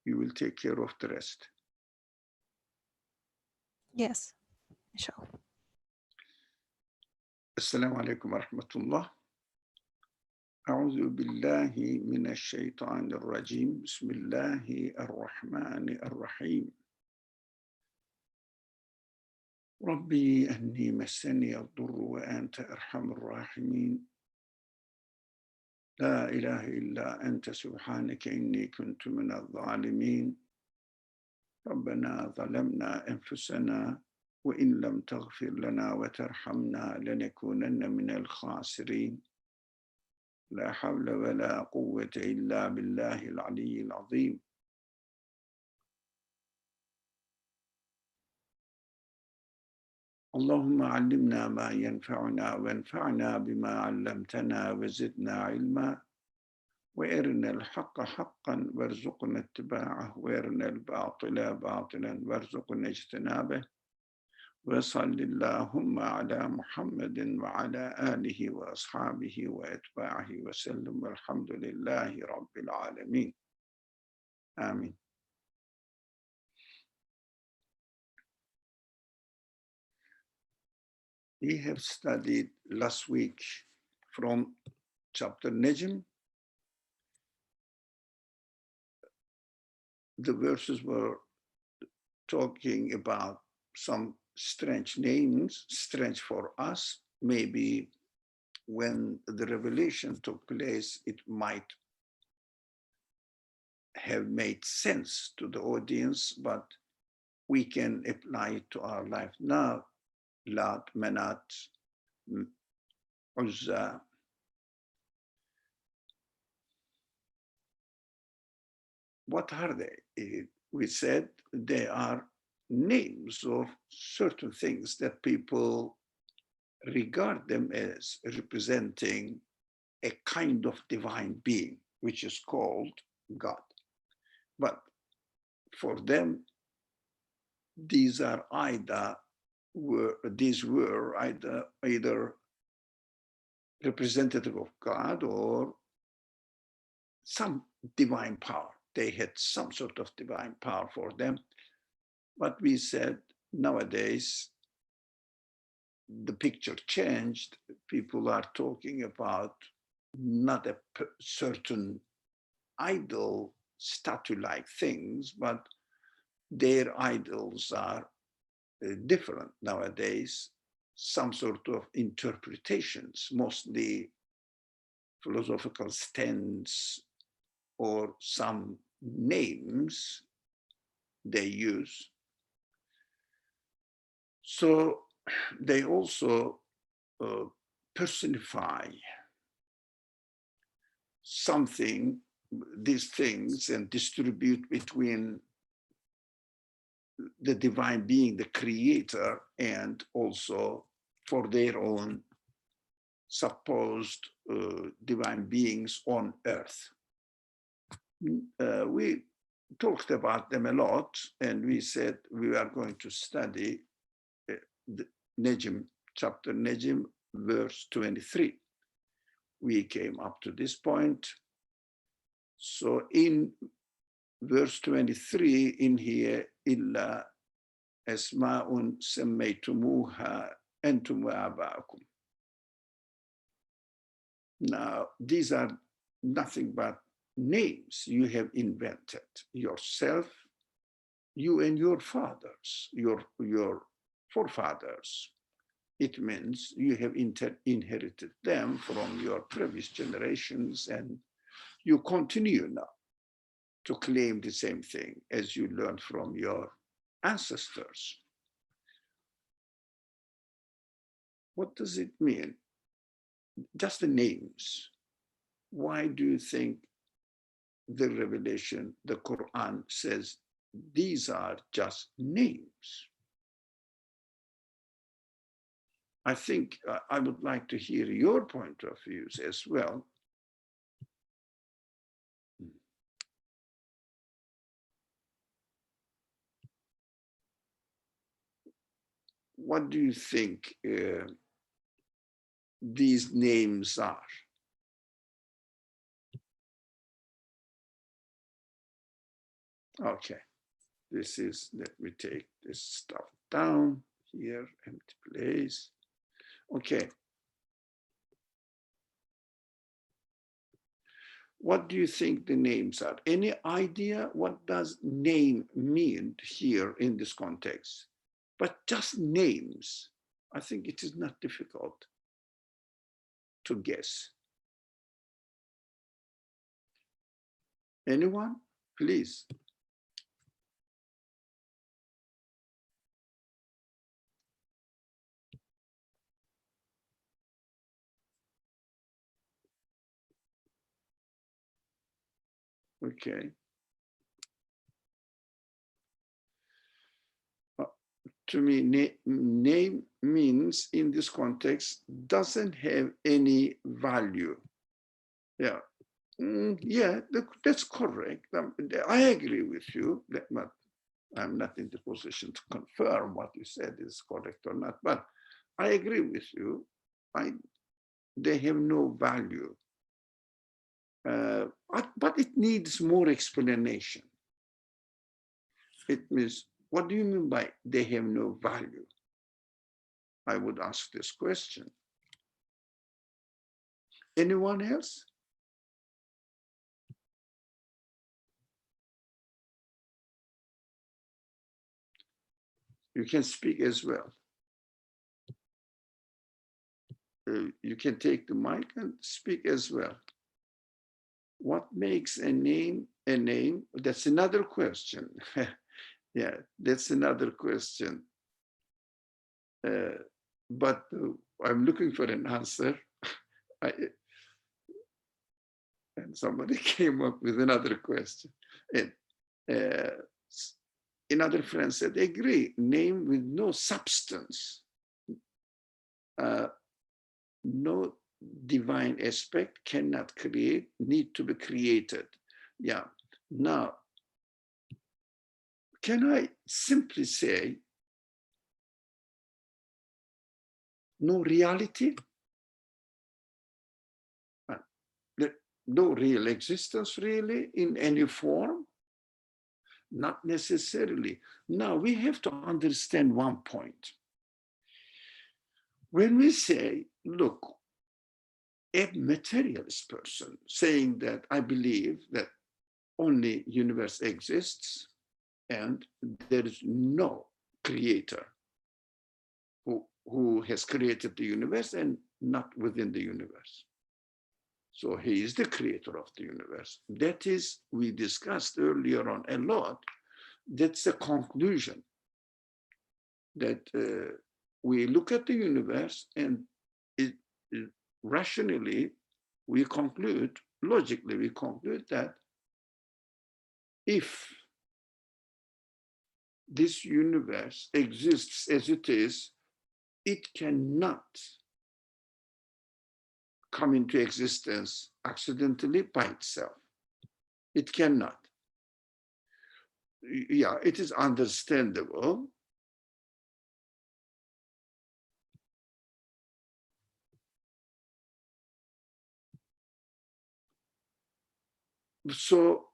You will take care of the rest. Yes, inshallah. Assalamu alaikum wa rahmatullah. أعوذ بالله من الشيطان الرجيم. بسم الله الرحمن الرحيم. ربي أني مسني الضر وأنت أرحم الراحمين. لا إله إلا أنت سبحانك إني كنت من الظالمين. ربنا ظلمنا أنفسنا وإن لم تغفر لنا وترحمنا لنكونن من الخاسرين. لا حول ولا قوة إلا بالله العلي العظيم. اللهم علمنا ما ينفعنا وانفعنا بما علمتنا وزدنا علما وارنا الحق حقا وارزقنا اتباعه وارنا الباطل باطلا وارزقنا اجتنابه وصل اللهم على محمد وعلى آله وأصحابه وأتباعه وسلم والحمد لله رب العالمين. آمين. We have studied last week from chapter Najm. The verses were talking about some strange names, strange for us. Maybe when the revelation took place, it might have made sense to the audience, but we can apply it to our life now. Lat, Manat, Uzza. What are they? We said they are names of certain things that people regard them as representing a kind of divine being, which is called God. But for them, these were either representative of God or some divine power. They had some sort of divine power for them. But we said nowadays, the picture changed. People are talking about not a certain idol statue-like things, but their idols are different nowadays. Some sort of interpretations, mostly philosophical stance or some names they use. So they also personify something, these things, and distribute between the divine being, the creator, and also for their own supposed divine beings on earth. We talked about them a lot, and we said we are going to study the Najm, chapter Najm, verse 23. We came up to this point. So in verse 23 in here, illa asma'un sammaytumuha antum wa aba'akum. Now, these are nothing but names you have invented yourself, you and your fathers, your forefathers. It means you have inherited them from your previous generations, and you continue now to claim the same thing as you learned from your ancestors. What does it mean? Just the names. Why do you think the revelation, the Quran says these are just names? I think I would like to hear your point of views as well. What do you think these names are? Okay, this is, let me take this stuff down here, empty place. Okay. What do you think the names are? Any idea what does name mean here in this context? But just names, I think it is not difficult to guess. Anyone? Please. Okay. To me, name means in this context doesn't have any value. Yeah. Yeah, that's correct. I agree with you, but I'm not in the position to confirm what you said is correct or not, but I agree with you. They have no value. But it needs more explanation. It means, what do you mean by they have no value? I would ask this question. Anyone else? You can speak as well. You can take the mic and speak as well. What makes a name a name? That's another question. Yeah, that's another question. But I'm looking for an answer. And somebody came up with another question. And another friend said, agree, name with no substance, no divine aspect, cannot create, need to be created. Yeah. Now, can I simply say, no reality? No real existence really in any form? Not necessarily. Now we have to understand one point. When we say, look, a materialist person saying that I believe that only universe exists and there is no creator who has created the universe and not within the universe. So he is the creator of the universe. That is, we discussed earlier on a lot, that's the conclusion that we look at the universe and rationally we conclude, logically we conclude that if this universe exists as it is, it cannot come into existence accidentally by itself. It cannot. Yeah, it is understandable. So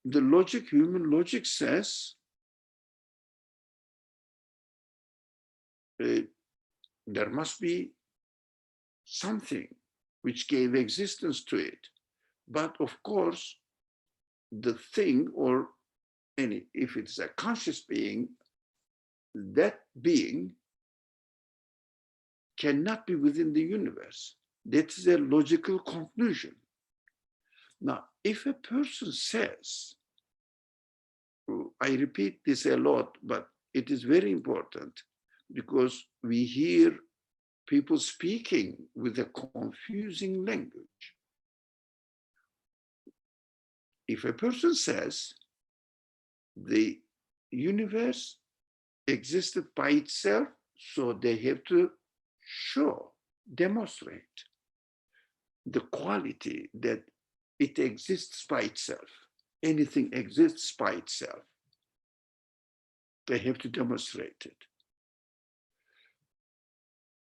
the logic, human logic says there must be something which gave existence to it. But of course, the thing, or any, if it's a conscious being, that being cannot be within the universe. That's a logical conclusion. Now, if a person says, I repeat this a lot, but it is very important because we hear people speaking with a confusing language. If a person says the universe existed by itself, so they have to show, demonstrate the quality that it exists by itself. Anything exists by itself. They have to demonstrate it.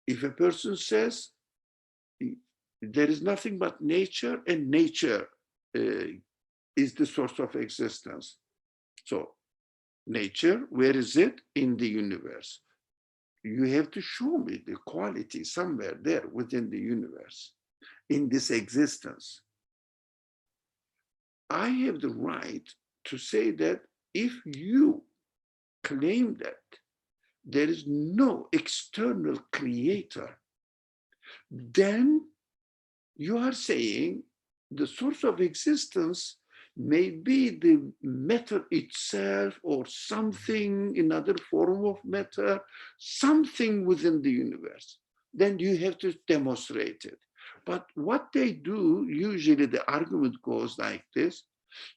If a person says there is nothing but nature and nature is the source of existence, So nature, where is it? In the universe. You have to show me the quality somewhere there within the universe, in this existence. I have the right to say that if you claim that there is no external creator, then you are saying the source of existence may be the matter itself or something, another form of matter, something within the universe. Then you have to demonstrate it. But what they do, usually the argument goes like this.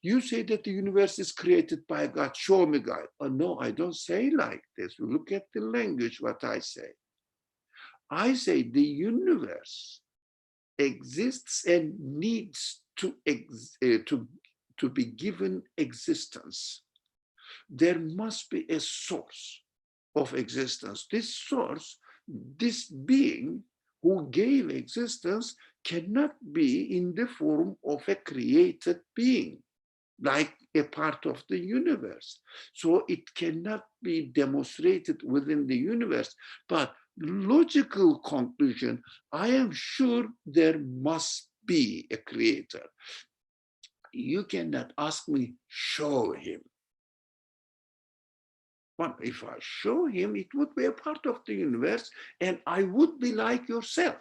You say that the universe is created by God. Show me God. Oh, no, I don't say like this. Look at the language, what I say. I say the universe exists and needs to be given existence. There must be a source of existence. This source, this being who gave existence, cannot be in the form of a created being, like a part of the universe. So it cannot be demonstrated within the universe. But logical conclusion, I am sure there must be a creator. You cannot ask me, show him. But if I show him, it would be a part of the universe, and I would be like yourself,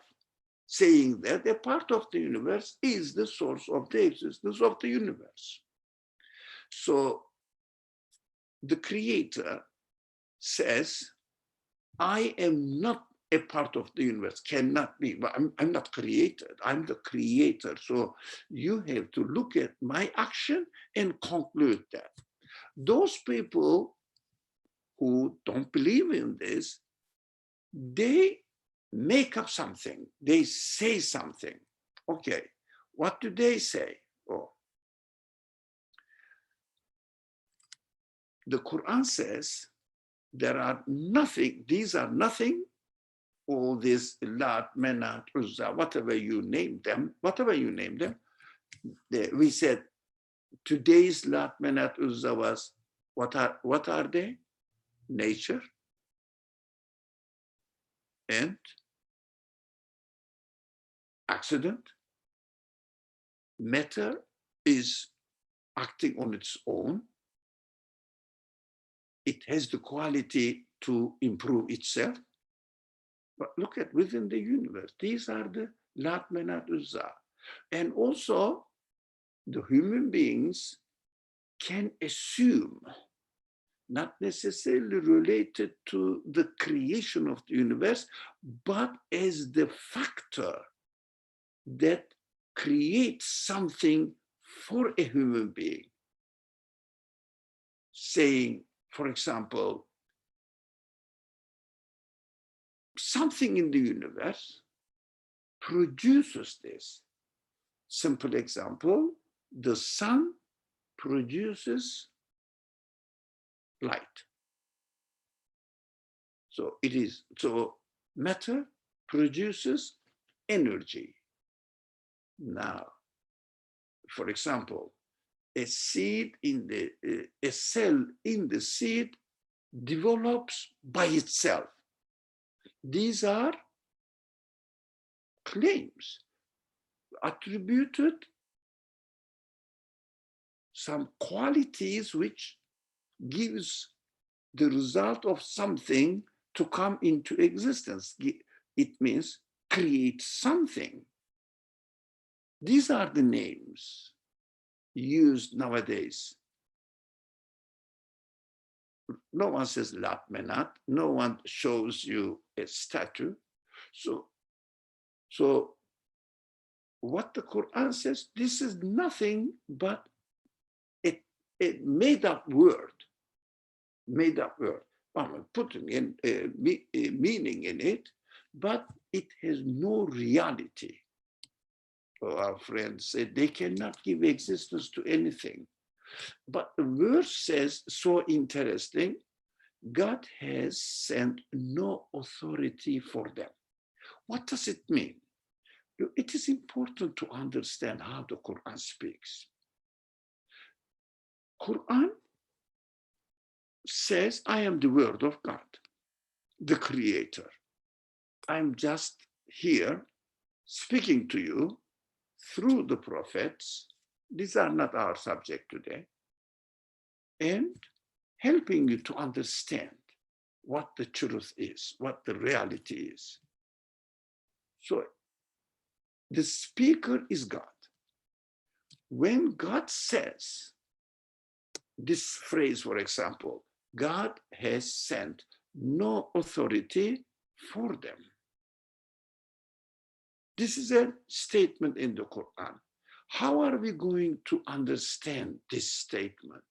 saying that a part of the universe is the source of the existence of the universe. So the creator says, I am not a part of the universe, cannot be, but I'm not created, I'm the creator. So you have to look at my action and conclude that. Those people who don't believe in this, they make up something, they say something. Okay, what do they say? Oh, the Quran says there are nothing, these are nothing, all these Lat, Menat, Uzza, whatever you name them, we said today's Lat, Menat, Uzza was, what are they? Nature and accident. Matter is acting on its own. It has the quality to improve itself. But look at within the universe, these are the Lat, Menat, Uzza. And also the human beings can assume, not necessarily related to the creation of the universe, but as the factor that creates something for a human being. Saying, for example, something in the universe produces this. Simple example, the sun produces light. So matter produces energy. Now, for example, a cell in the seed develops by itself. These are claims attributed some qualities which gives the result of something to come into existence. It means create something. These are the names used nowadays. No one says Lat Menat, no one shows you a statue. So what the Quran says, this is nothing but a made up word. I'm putting in a meaning in it, but it has no reality. Our friends said they cannot give existence to anything. But the verse says, so interesting, God has sent no authority for them. What does it mean? It is important to understand how the Quran speaks. Quran says, I am the word of God, the creator. I'm just here speaking to you through the prophets. These are not our subject today. And helping you to understand what the truth is, what the reality is. So the speaker is God. When God says this phrase, for example, God has sent no authority for them. This is a statement in the Quran. How are we going to understand this statement?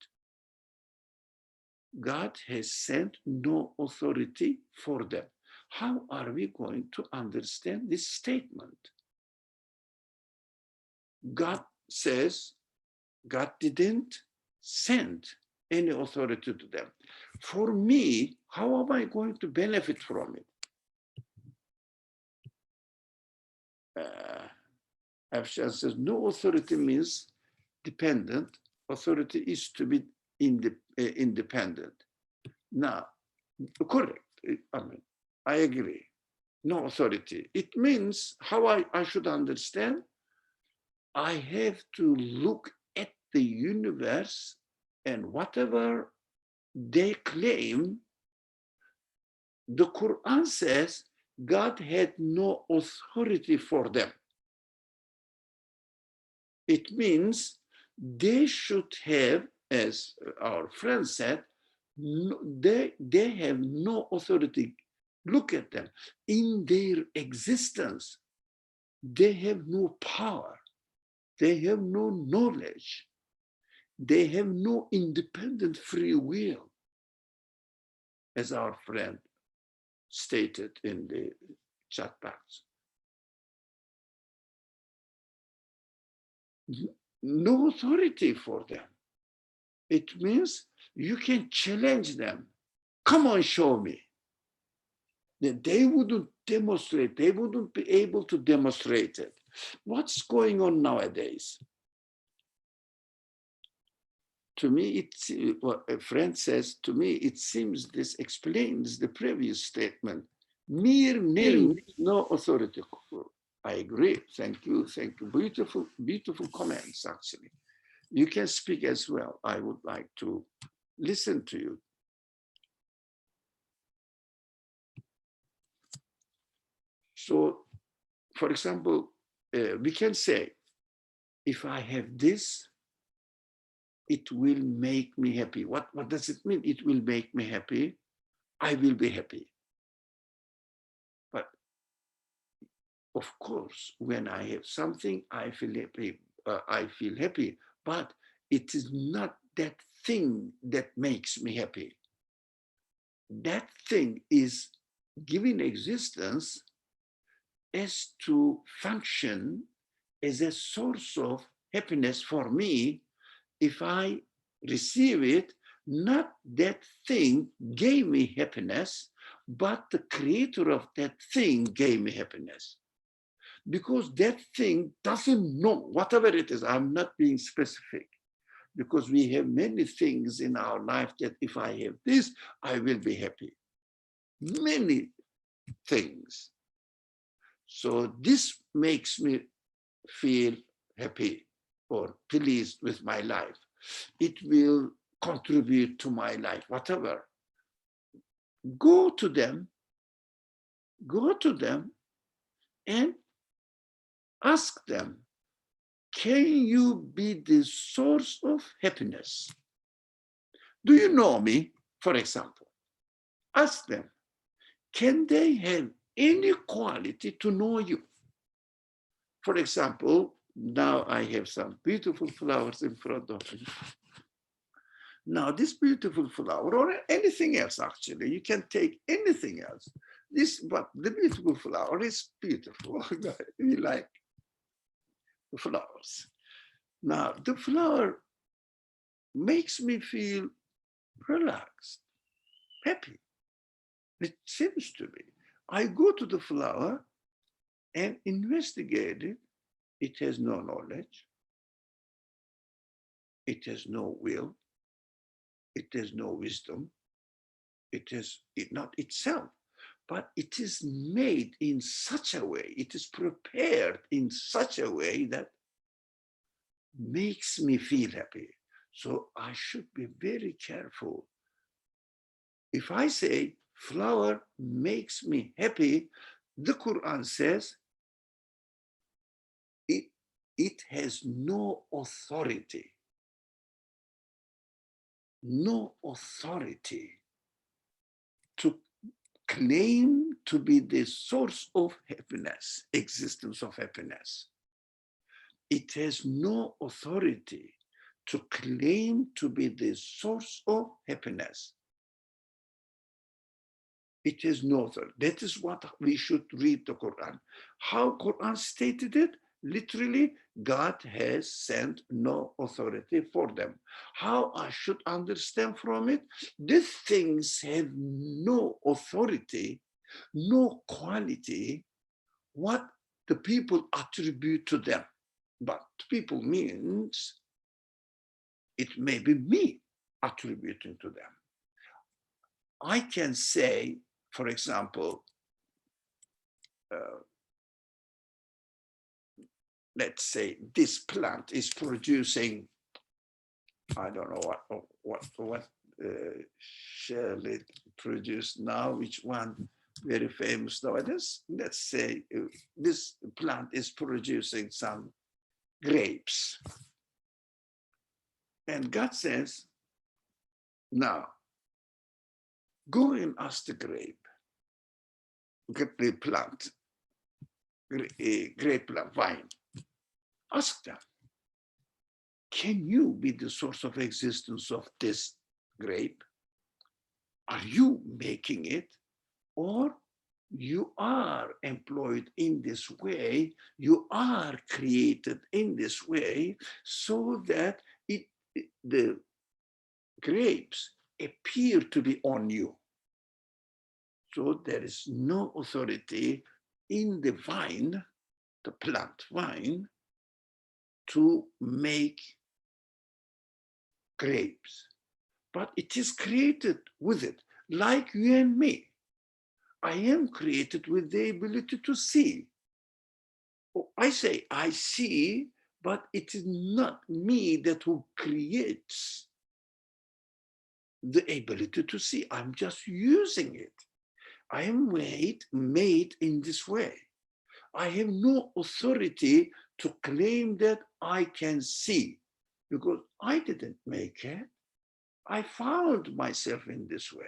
God has sent no authority for them. How are we going to understand this statement? God says God didn't send any authority to them. For me, how am I going to benefit from it? Afshan says no authority means dependent. Authority is to be independent. Now, correct. I mean, I agree. No authority. It means how I should understand. I have to look at the universe and whatever they claim, the Quran says God had no authority for them. It means they should have, as our friend said, they have no authority. Look at them. In their existence, they have no power. They have no knowledge. They have no independent free will, as our friend stated in the chat box. No authority for them. It means you can challenge them. Come on, show me. They wouldn't demonstrate. They wouldn't be able to demonstrate it. What's going on nowadays? To me, it's what a friend says, to me, it seems this explains the previous statement. Mere name, no authority. I agree. Thank you. Thank you. Beautiful, beautiful comments, actually. You can speak as well. I would like to listen to you. So, for example, we can say, if I have this, it will make me happy. What does it mean? It will make me happy. I will be happy. But of course, when I have something, I feel happy. But it is not that thing that makes me happy. That thing is given existence as to function as a source of happiness for me. If I receive it, not that thing gave me happiness, but the creator of that thing gave me happiness. Because that thing doesn't know, whatever it is, I'm not being specific, because we have many things in our life that if I have this, I will be happy. Many things. So this makes me feel happy or pleased with my life. It will contribute to my life, whatever. Go to them and ask them, can you be the source of happiness? Do you know me, for example? Ask them, can they have any quality to know you? For example, now I have some beautiful flowers in front of me. Now, this beautiful flower, or anything else, actually, you can take anything else. But the beautiful flower is beautiful. We like the flowers. Now, the flower makes me feel relaxed, happy. It seems to be. I go to the flower and investigate it. It has no knowledge. It has no will. It has no wisdom. It is not itself, but it is made in such a way, it is prepared in such a way that makes me feel happy. So I should be very careful. If I say flower makes me happy, the Quran says it has no authority. No authority to claim to be the source of happiness, existence of happiness. It has no authority to claim to be the source of happiness. It has no authority. That is what we should read the Quran. How Quran stated it? Literally, God has sent no authority for them. How I should understand from it? These things have no authority, no quality, what the people attribute to them. But people means it may be me attributing to them. I can say, for example, let's say this plant is producing, I don't know what shall it produce now, which one very famous nowadays. Let's say this plant is producing some grapes. And God says, now, go and ask the grape, get the plant, grape plant, vine. Ask them, can you be the source of existence of this grape? Are you making it? Or you are employed in this way, you are created in this way so that the grapes appear to be on you. So there is no authority in the vine, the plant vine, to make grapes. But it is created with it, like you and me. I am created with the ability to see. I say I see, but it is not me that who creates the ability to see. I'm just using it. I am made in this way. I have no authority to claim that I can see because I didn't make it. I found myself in this way.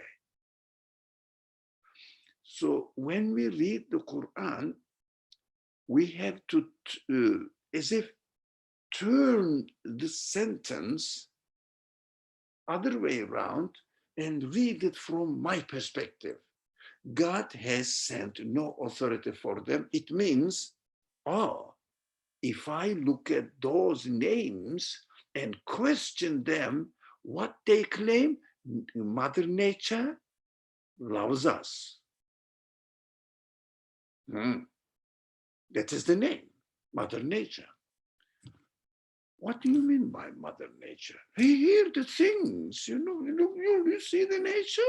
So when we read the Quran, we have to, as if, turn the sentence other way around and read it from my perspective. God has sent no authority for them. It means, oh, if I look at those names and question them, what they claim, Mother Nature loves us. That is the name, Mother Nature. What do you mean by Mother Nature? We hear the things, you see the nature?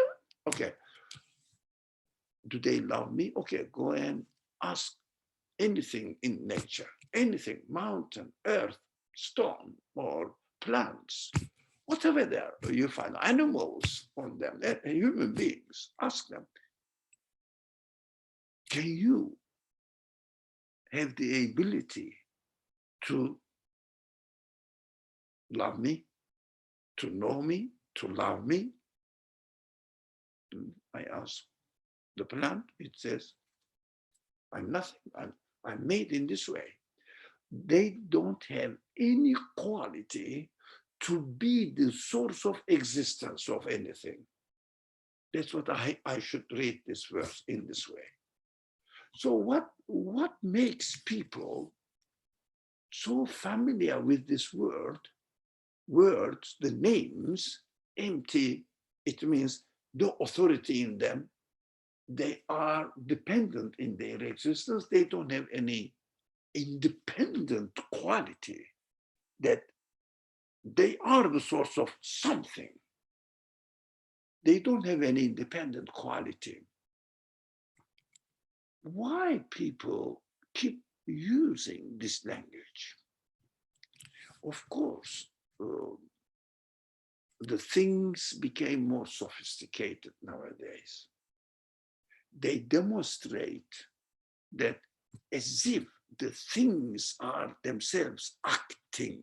Okay. Do they love me? Okay, go and ask anything in nature, anything, mountain, earth, stone, or plants, whatever there, you find animals on them, human beings, ask them, can you have the ability to love me, to know me, to love me? I ask the plant, it says, I'm nothing, I'm made in this way. They don't have any quality to be the source of existence of anything. That's what I should read this verse in this way. So what makes people so familiar with this words, the names, empty, it means no authority in them. They are dependent in their existence. They don't have any independent quality that they are the source of something. They don't have any independent quality. Why people keep using this language? Of course, the things became more sophisticated nowadays. They demonstrate that as if the things are themselves acting.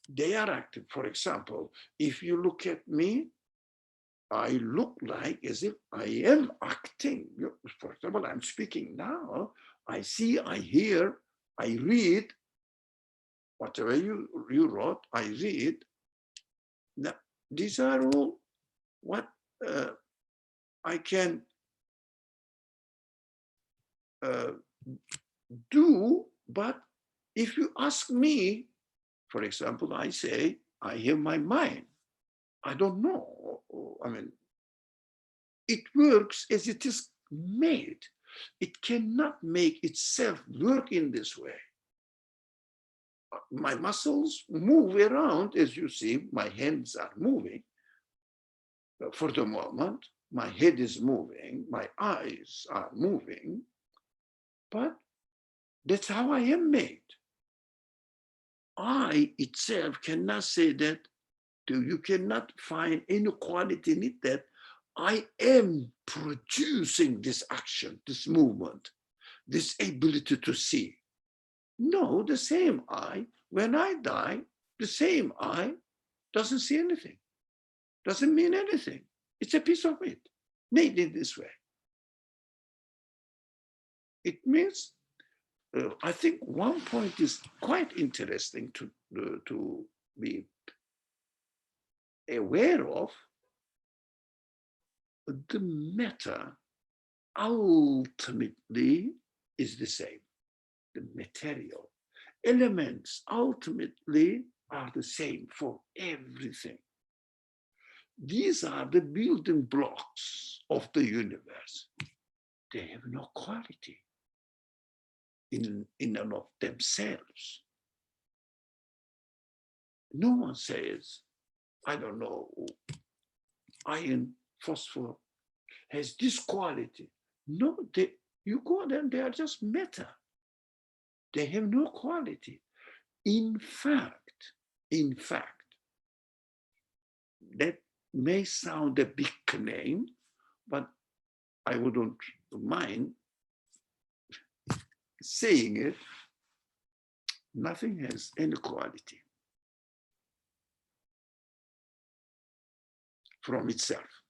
They are active. For example, if you look at me, I look like as if I am acting. For example, I'm speaking now. I see, I hear, I read. Whatever you wrote, I read. Now, these are all what I can do. But if you ask me, for example, I say, I have my mind. I don't know. I mean, it works as it is made. It cannot make itself work in this way. My muscles move around, as you see, my hands are moving. For the moment, my head is moving, my eyes are moving, but that's how I am made. I itself cannot say that. You cannot find any quality in it that I am producing this action, this movement, this ability to see. No, the same I, when I die, the same I doesn't see anything, doesn't mean anything. It's a piece of it, made in this way. It means, I think one point is quite interesting to be aware of. The matter ultimately is the same. The material elements ultimately are the same for everything. These are the building blocks of the universe. They have no quality in and of themselves. No one says, I don't know, iron, phosphor has this quality. No, you go there, they are just matter. They have no quality. In fact, that may sound a big claim, but I wouldn't mind saying it. Nothing has any quality from itself.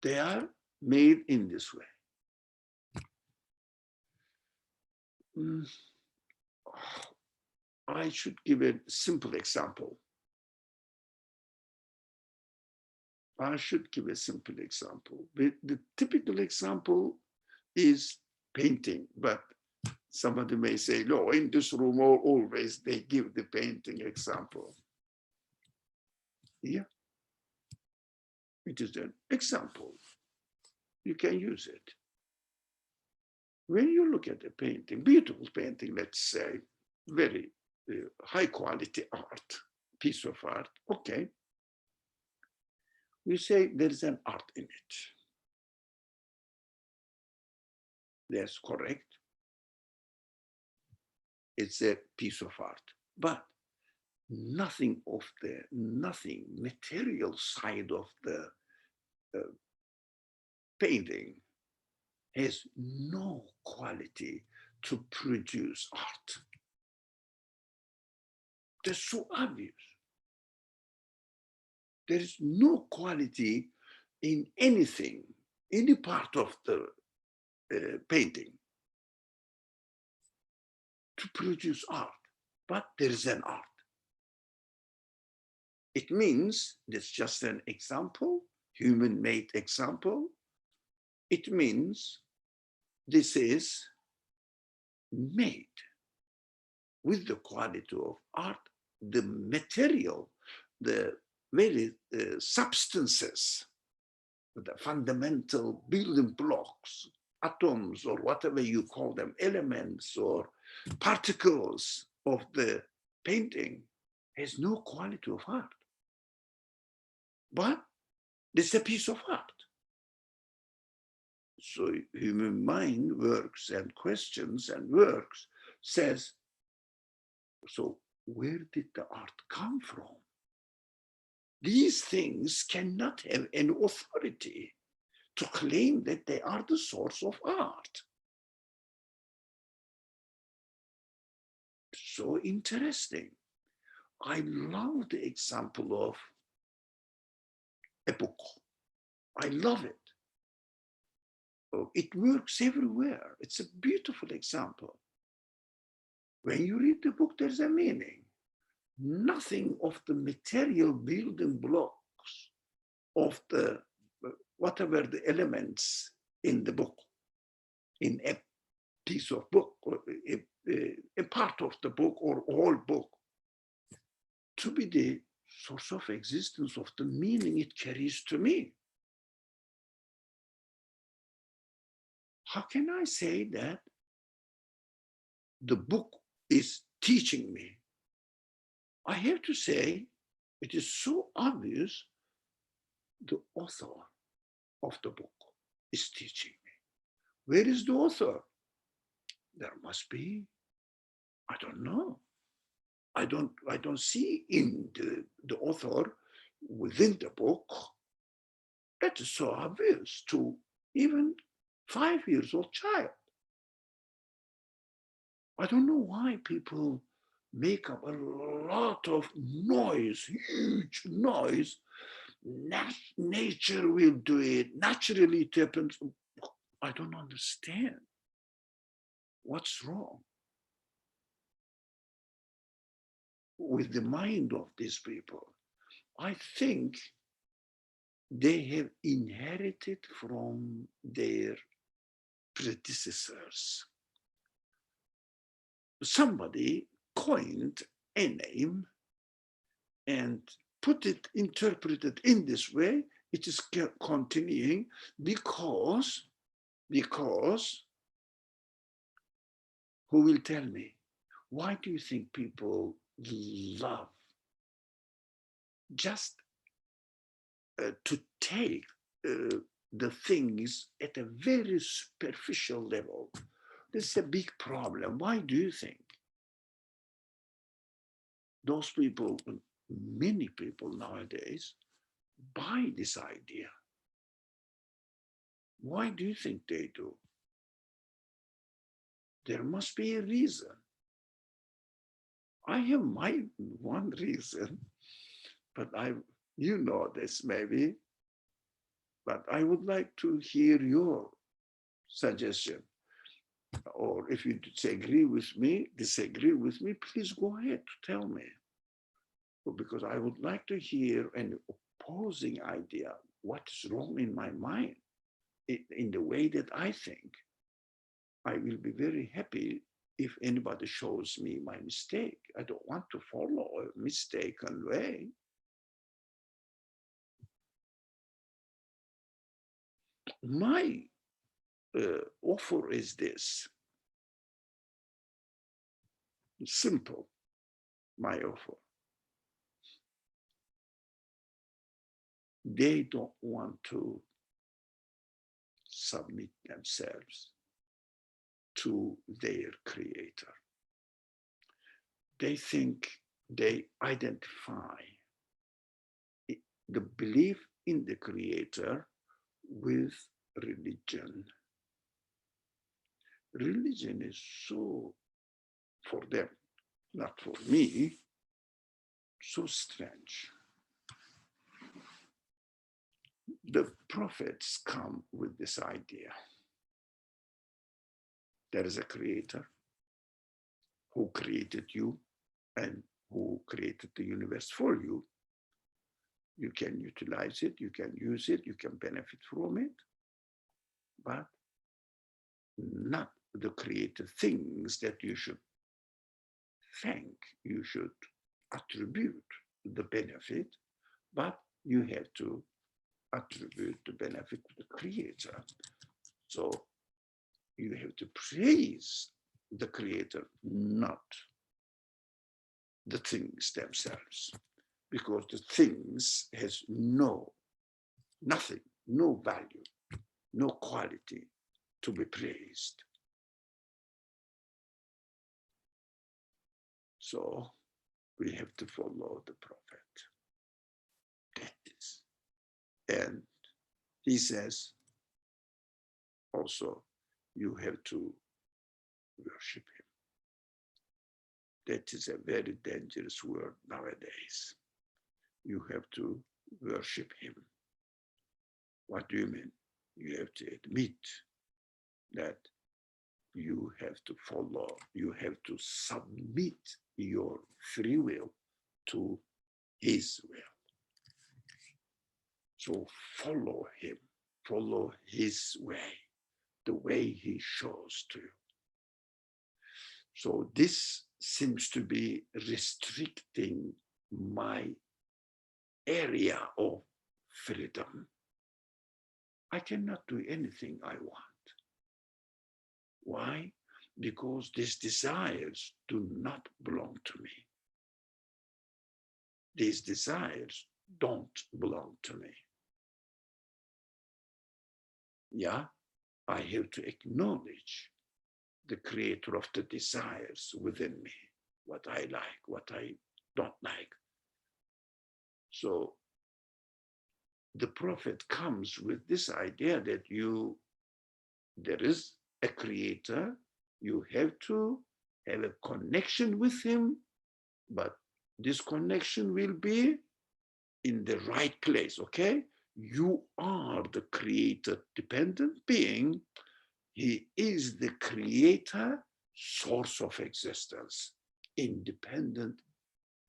They are made in this way. I should give a simple example. The typical example is painting, but somebody may say, no, in this room always they give the painting example. Yeah, it is an example. You can use it. When you look at a painting, beautiful painting, let's say, very high quality art, piece of art, okay. We say there is an art in it. That's correct. It's a piece of art, but nothing material side of the painting has no quality to produce art. That's so obvious. There is no quality in anything, any part of the painting to produce art, but there is an art. It means that's just an example, human-made example. It means this is made with the quality of art, the material, the very substances, the fundamental building blocks, atoms or whatever you call them, elements or particles of the painting has no quality of art. But it's a piece of art. So human mind works and questions and works, says, so where did the art come from? These things cannot have any authority to claim that they are the source of art. So interesting. I love the example of a book. I love it. It works everywhere. It's a beautiful example. When you read the book, there's a meaning. Nothing of the material building blocks of the whatever the elements in the book, in a piece of book, or a part of the book or whole book, to be the source of existence of the meaning it carries to me. How can I say that the book is teaching me? I have to say, it is so obvious the author of the book is teaching me. Where is the author? There must be, I don't know. I don't see in the author within the book. That is so obvious to even 5-year-old child. I don't know why people make up a lot of noise, huge noise. Nature will do it, naturally it happens. I don't understand. What's wrong with the mind of these people? I think they have inherited from their predecessors. Somebody coined a name and put it, interpreted in this way. It is continuing because who will tell me? Why do you think people love just to take the things at a very superficial level? This is a big problem. Why do you think? Those people, many people nowadays, buy this idea. Why do you think they do? There must be a reason. I have my one reason, but you know this maybe, but I would like to hear your suggestion. Or if you disagree with me, please go ahead to tell me. Because I would like to hear an opposing idea. What is wrong in my mind? In the way that I think. I will be very happy if anybody shows me my mistake. I don't want to follow a mistaken way. My offer is this. Simple, my offer. They don't want to submit themselves to their creator. They think they identify the belief in the creator with religion. Religion is so, for them, not for me, so strange. The prophets come with this idea. There is a creator who created you and who created the universe for you. You can utilize it, you can use it, you can benefit from it, but not the created things that you should thank, you should attribute the benefit, but you have to attribute the benefit to the creator. So you have to praise the creator, not the things themselves, because the things has nothing, no value, no quality to be praised. So we have to follow the prophet. That is. And he says also, you have to worship him. That is a very dangerous word nowadays. You have to worship him. What do you mean? You have to admit that you have to follow, you have to submit your free will to his will. So follow him, follow his way, the way he shows to you. So this seems to be restricting my area of freedom. I cannot do anything I want. Why? Because these desires do not belong to me. These desires don't belong to me. Yeah, I have to acknowledge the creator of the desires within me, what I like, what I don't like. So the prophet comes with this idea that there is a creator, you have to have a connection with him, but this connection will be in the right place, okay? You are the creator dependent being. He is the creator, source of existence, independent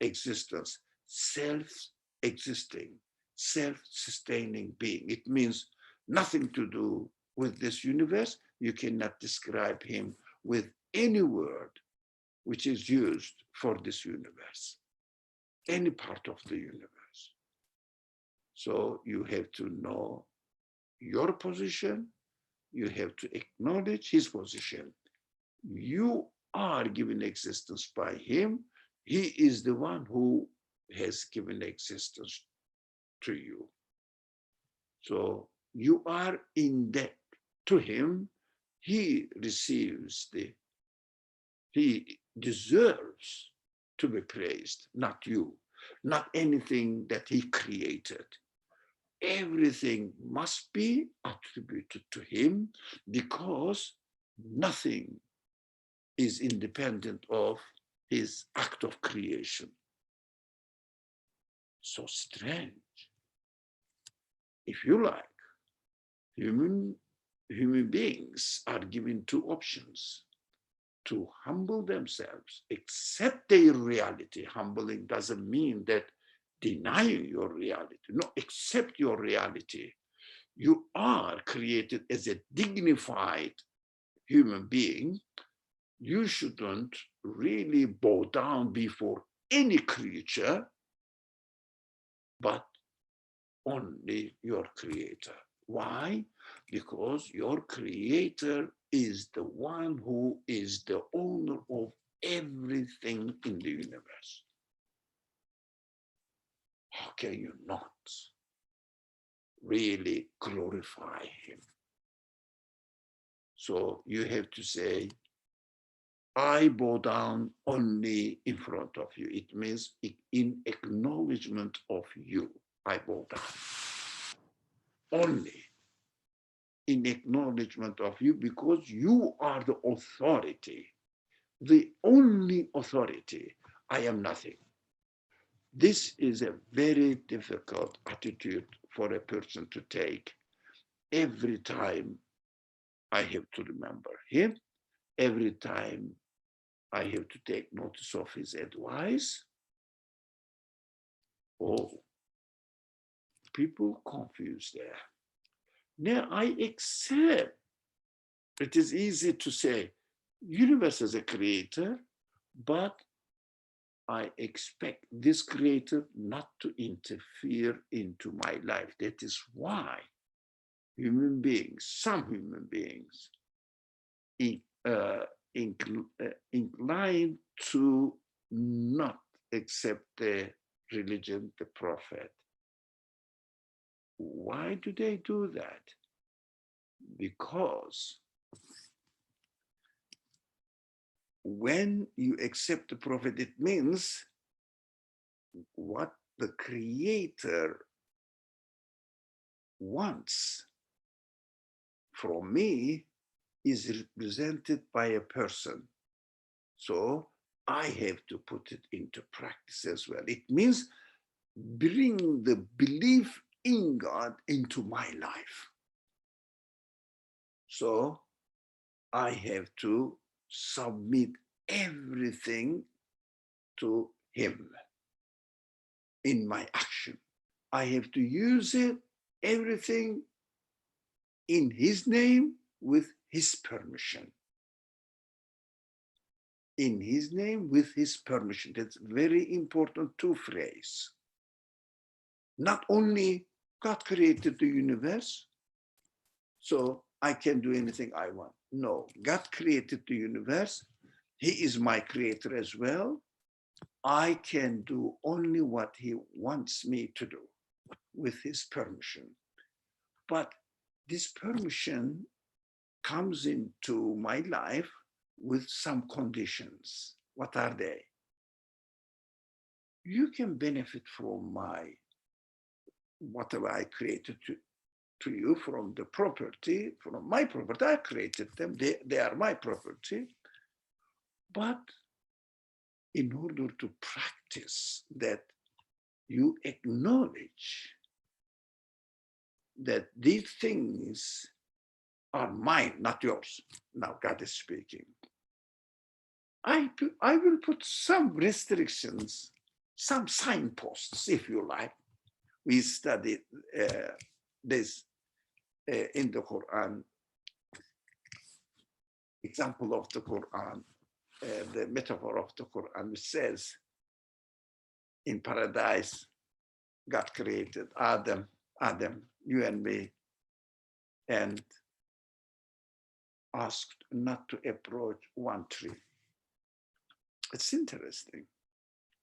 existence, self-existing, self-sustaining being. It means nothing to do with this universe. You cannot describe him with any word which is used for this universe, any part of the universe. So you have to know your position. You have to acknowledge his position. You are given existence by him. He is the one who has given existence to you. So you are in debt to him. He deserves to be praised, not you, not anything that he created. Everything must be attributed to him, because nothing is independent of his act of creation. So strange. If you like, human beings are given two options: to humble themselves, accept their reality. Humbling doesn't mean that denying your reality. No, accept your reality. You are created as a dignified human being. You shouldn't really bow down before any creature, but only your creator. Why? Because your creator is the one who is the owner of everything in the universe. How can you not really glorify him? So you have to say, I bow down only in front of you. It means in acknowledgement of you, I bow down. Only in acknowledgement of you, because you are the authority, the only authority. I am nothing. This is a very difficult attitude for a person to take. Every time I have to remember him, every time I have to take notice of his advice. Oh, people confused there. Now I accept. It is easy to say, universe is a creator, but I expect this creator not to interfere into my life. That is why human beings, some human beings, incline to not accept the religion, the prophet. Why do they do that? Because when you accept the prophet, it means what the creator wants from me is represented by a person. So I have to put it into practice as well. It means bring the belief in God into my life. So I have to submit everything to him in my action. I have to use it, everything in his name with his permission. In his name with his permission. That's very important two phrase. Not only God created the universe, so I can do anything I want. No, God created the universe. He is my creator as well. I can do only what he wants me to do with his permission. But this permission comes into my life with some conditions. What are they? You can benefit from whatever I created to you, from the property, from my property. I created them, they are my property. But in order to practice that, you acknowledge that these things are mine, not yours. Now God is speaking. I will put some restrictions, some signposts, if you like. We studied this in the Quran, example of the Quran, the metaphor of the Quran, which says, in paradise, God created Adam, you and me, and asked not to approach one tree. It's interesting.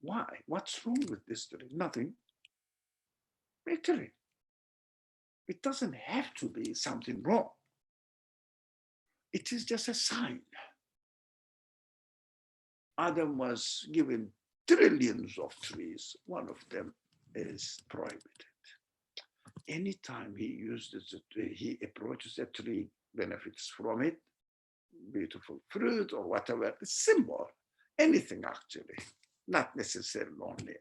Why? What's wrong with this tree? Nothing. Actually, it doesn't have to be something wrong. It is just a sign. Adam was given trillions of trees. One of them is prohibited. Anytime he uses it, he approaches a tree, benefits from it, beautiful fruit or whatever, symbol, anything actually, not necessarily only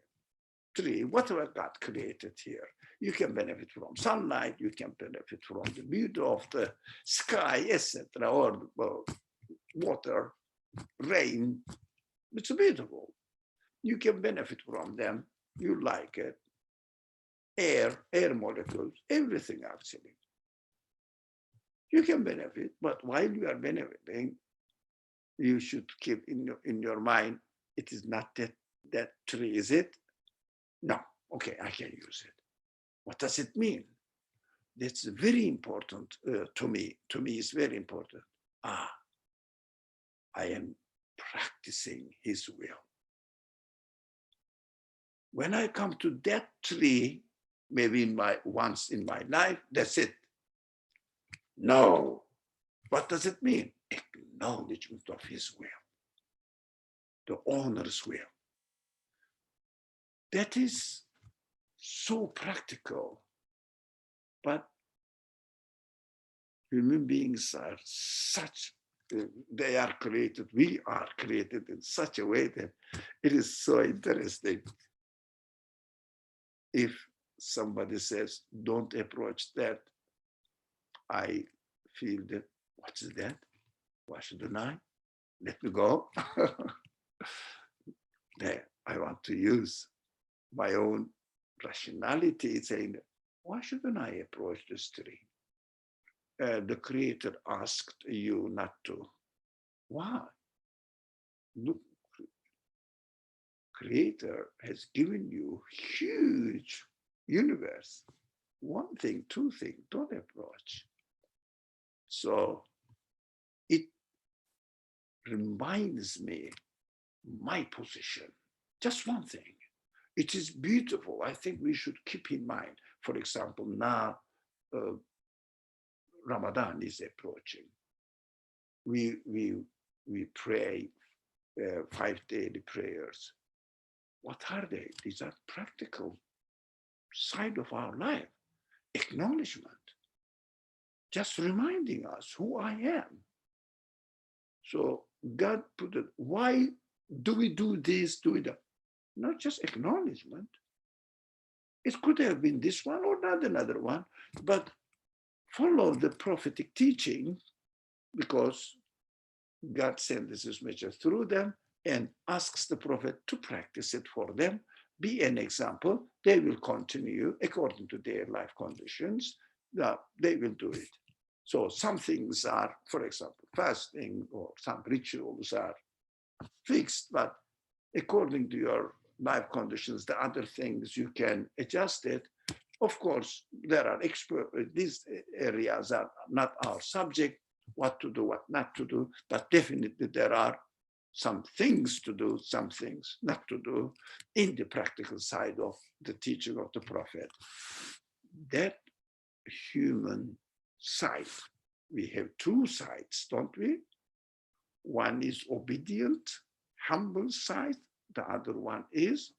tree, whatever God created here. You can benefit from sunlight, you can benefit from the beauty of the sky, etc., or water, rain. It's beautiful. You can benefit from them. You like it. Air molecules, everything actually. You can benefit, but while you are benefiting, you should keep in your mind, it is not that tree, is it? No, okay, I can use it. What does it mean? That's very important to me. To me, it's very important. I am practicing his will. When I come to that tree, maybe once in my life, that's it. No. What does it mean? Acknowledgement of his will, the owner's will. That is so practical, but human beings are they are created, we are created in such a way that it is so interesting. If somebody says, don't approach that, I feel that, what's that? Why shouldn't I? Let me go. I want to use my own rationality, saying, why shouldn't I approach this tree? The creator asked you not to. Why? Look, creator has given you huge universe. One thing, two things, don't approach. So it reminds me my position. Just one thing. It is beautiful. I think we should keep in mind, for example, now Ramadan is approaching. We pray 5 daily prayers. What are they? These are practical side of our life. Acknowledgement. Just reminding us who I am. So God put it, why do we do this, do that? Not just acknowledgement. It could have been this one or not another one, but follow the prophetic teaching because God sent this message through them and asks the prophet to practice it for them, be an example. They will continue according to their life conditions. They will do it. So some things are, for example, fasting or some rituals are fixed, but according to your life conditions, the other things you can adjust it. Of course, there are experts, these areas are not our subject, what to do, what not to do, but definitely there are some things to do, some things not to do in the practical side of the teaching of the prophet. That human side, we have two sides, don't we? One is obedient, humble side. The other one is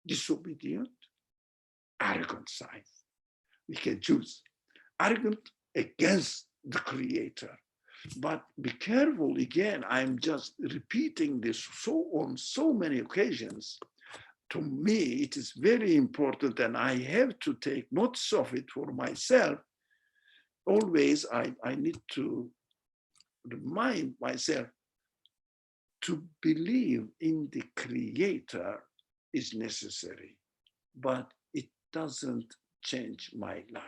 disobedient, arrogant side. We can choose arrogant against the creator. But be careful, again, I'm just repeating this on so many occasions. To me, it is very important, and I have to take notes of it for myself. Always, I need to remind myself to believe in the creator is necessary, but it doesn't change my life.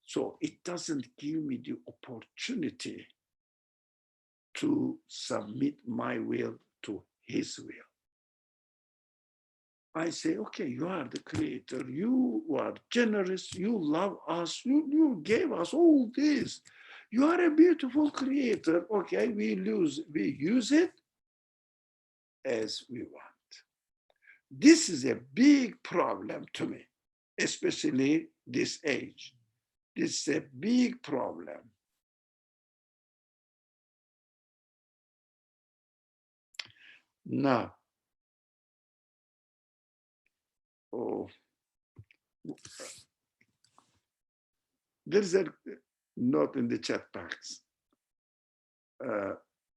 So it doesn't give me the opportunity to submit my will to his will. I say, okay, you are the creator, you are generous, you love us, you gave us all this. You are a beautiful creator. Okay, we use it as we want. This is a big problem to me, especially this age. This is a big problem. Now, there's a note in the chat box.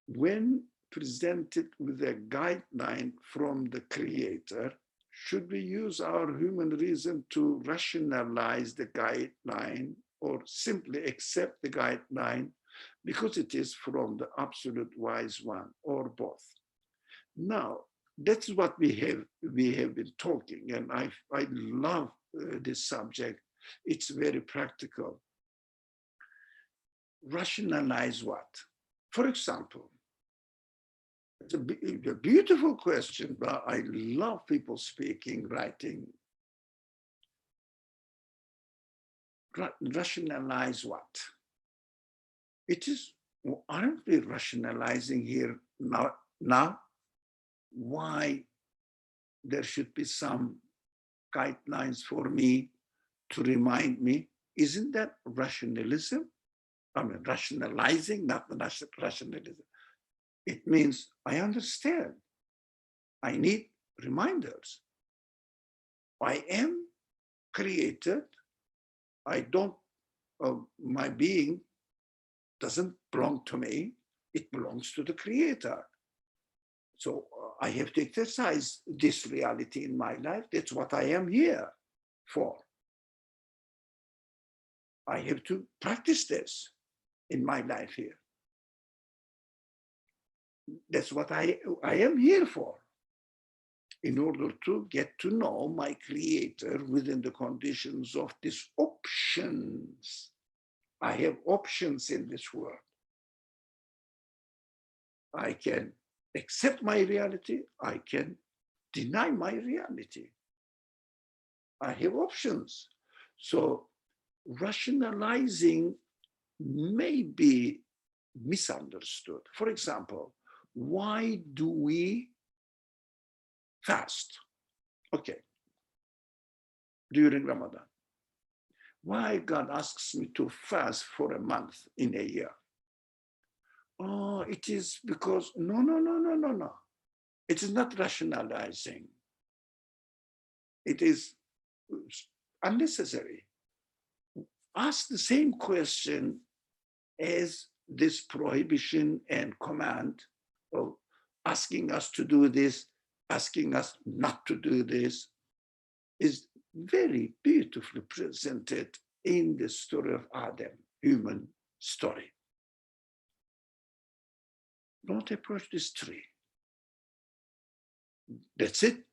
When presented with a guideline from the creator, should we use our human reason to rationalize the guideline or simply accept the guideline because it is from the absolute wise one, or both? Now, that's what we have been talking, and I love this subject. It's very practical. Rationalize what? For example, it's a beautiful question, but I love people speaking, writing. Rationalize what? It is, aren't we rationalizing here now? Why there should be some guidelines for me to remind me? Isn't that rationalism? I mean, rationalizing, not rationalism. It means I understand. I need reminders. I am created. I don't, my being doesn't belong to me. It belongs to the creator. So I have to exercise this reality in my life. That's what I am here for. I have to practice this in my life here. That's what I am here for, in order to get to know my creator within the conditions of these options. I have options in this world. I can accept my reality. I can deny my reality. I have options. So rationalizing may be misunderstood. For example, why do we fast. Okay. During Ramadan. Why God asks me to fast for a month in a year? Oh, it is because, no. It is not rationalizing. It is unnecessary. Ask the same question as this prohibition and command of asking us to do this, asking us not to do this, is very beautifully presented in the story of Adam, human story. Don't approach this tree. That's it.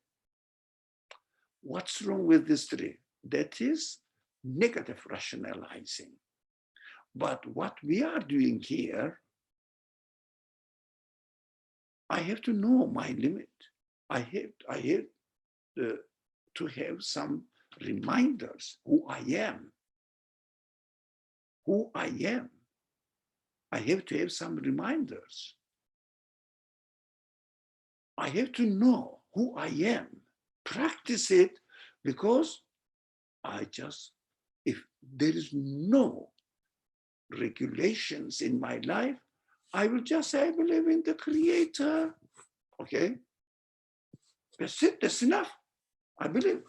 What's wrong with this tree? That is negative rationalizing. But what we are doing here, I have to know my limit. I have to have some reminders who I am. Who I am. I have to have some reminders. I have to know who I am. Practice it, because if there is no regulations in my life, I will just say, I believe in the Creator. Okay? That's it, that's enough. I believe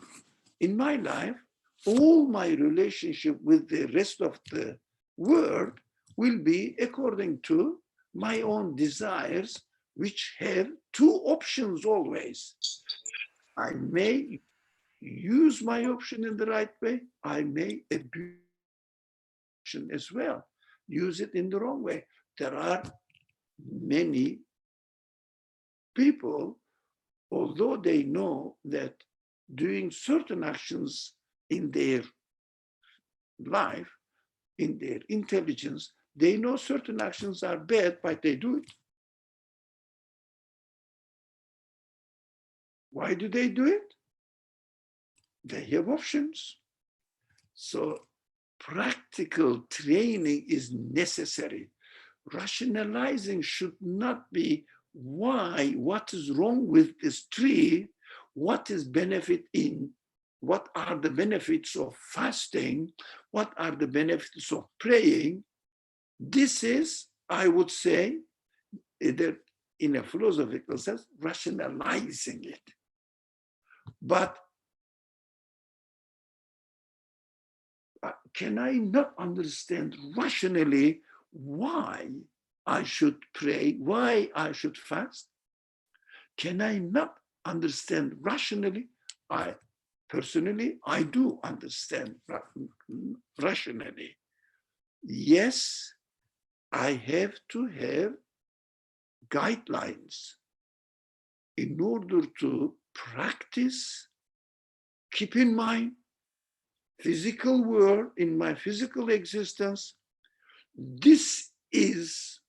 in my life, all my relationship with the rest of the world will be according to my own desires, which have two options always. I may use my option in the right way. I may abuse option as well. Use it in the wrong way. There are many people, although they know that doing certain actions in their life, in their intelligence, they know certain actions are bad, but they do it. Why do they do it? They have options. So practical training is necessary. Rationalizing should not be why, what is wrong with this tree, what is benefit in, what are the benefits of fasting, what are the benefits of praying. This is, I would say, that in a philosophical sense, rationalizing it. But can I not understand rationally why I should pray, why I should fast? Can I not understand rationally? Personally, I do understand rationally. Yes, I have to have guidelines in order to practice, keep in mind, physical world, in my physical existence. This is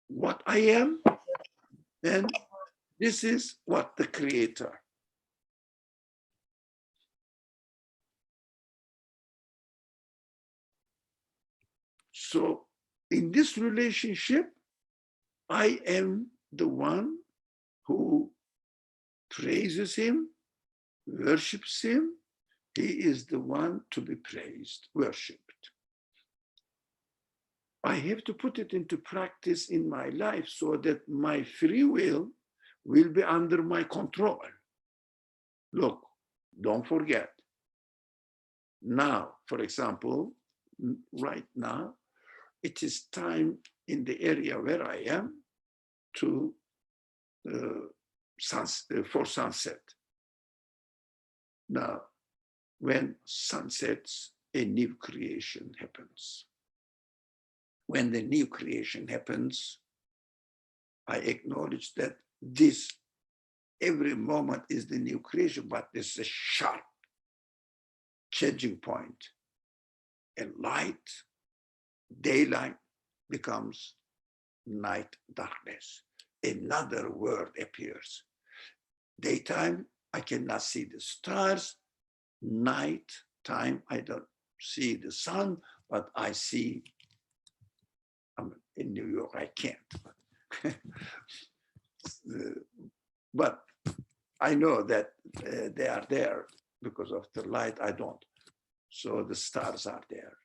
what I am, and this is what the Creator. So in this relationship, I am the one who praises him, worships him. He is the one to be praised, worshipped. I have to put it into practice in my life so that my free will be under my control. Look, don't forget. Now, for example, right now, it is time in the area where I am to for sunset. Now, when sun sets, a new creation happens. When the new creation happens, I acknowledge that this, every moment is the new creation, but this is a sharp changing point. And light, daylight becomes night, darkness. Another world appears. Daytime, I cannot see the stars. Night time, I don't see the sun, but I see, in New York, I can't. but I know that they are there because of the light. I don't. So the stars are there.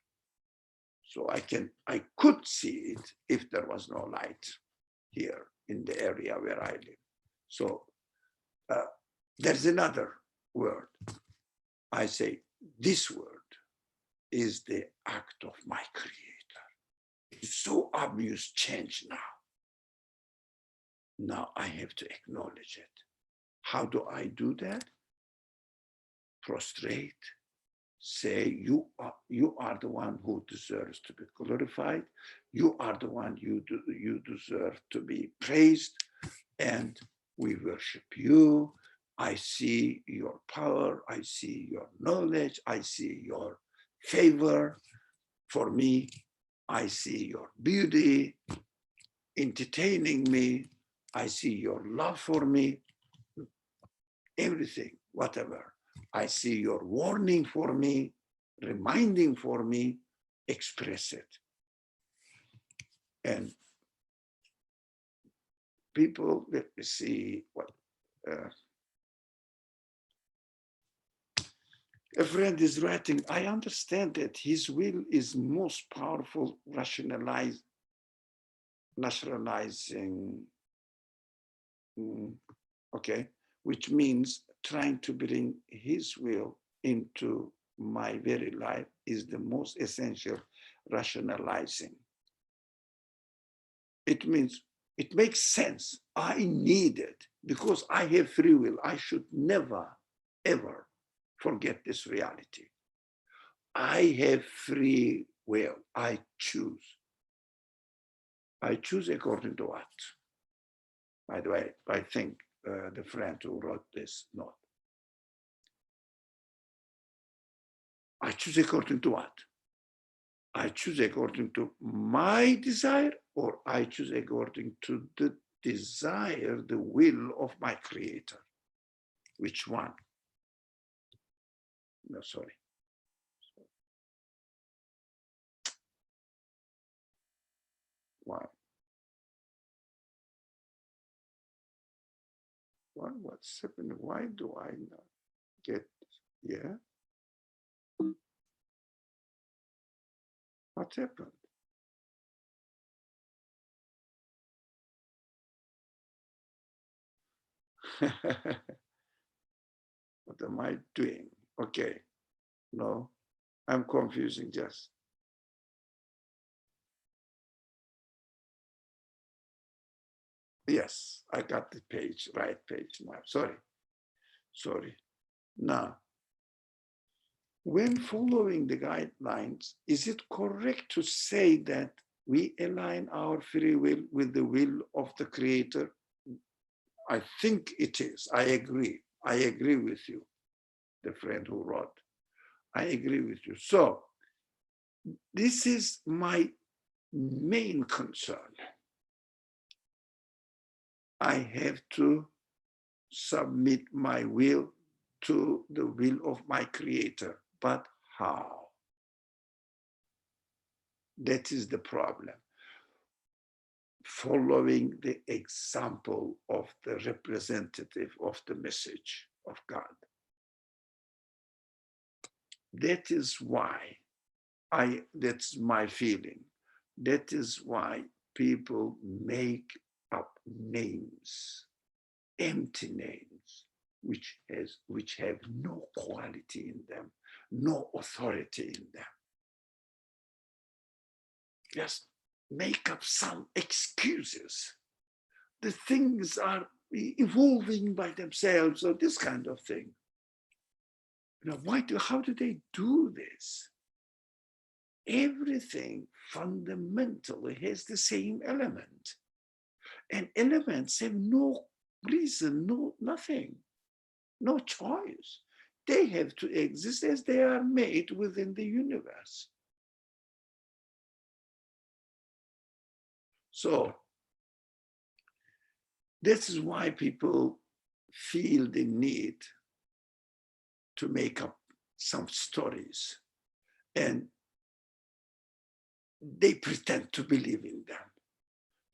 So I could see it if there was no light here in the area where I live. So there's another word. I say this word is the act of my creator. It's so obvious change now. Now I have to acknowledge it. How do I do that? Prostrate, say you are the one who deserves to be glorified. You are the one you deserve to be praised, and we worship you. I see your power. I see your knowledge. I see your favor. For me, I see your beauty entertaining me. I see your love for me. Everything, whatever. I see your warning for me, reminding for me, express it. And people, let me see what, a friend is writing, I understand that his will is most powerful nationalizing, okay, which means trying to bring his will into my very life is the most essential rationalizing. It means, it makes sense. I need it because I have free will. I should never, ever forget this reality. I have free will. I choose. I choose according to what? By the way, I think the friend who wrote this note. I choose according to what? I choose according to my desire, or I choose according to the desire, the will of my creator. Which one? No, sorry. Why? What's happening? Why do I not get, yeah? What happened? What am I doing? Okay, no, I'm confusing just. Yes, I got the page, right page now. Sorry. Now, when following the guidelines, is it correct to say that we align our free will with the will of the creator? I think it is. I agree. I agree with you, the friend who wrote. I agree with you. So this is my main concern. I have to submit my will to the will of my creator. But how? That is the problem. Following the example of the representative of the message of God. That is why that's my feeling. That is why people make up names, empty names, which have no quality in them, no authority in them. Just make up some excuses. The things are evolving by themselves, or this kind of thing. You know, how do they do this? Everything fundamentally has the same element. And elements have no reason, nothing, no choice. They have to exist as they are made within the universe. So this is why people feel the need to make up some stories, and they pretend to believe in them.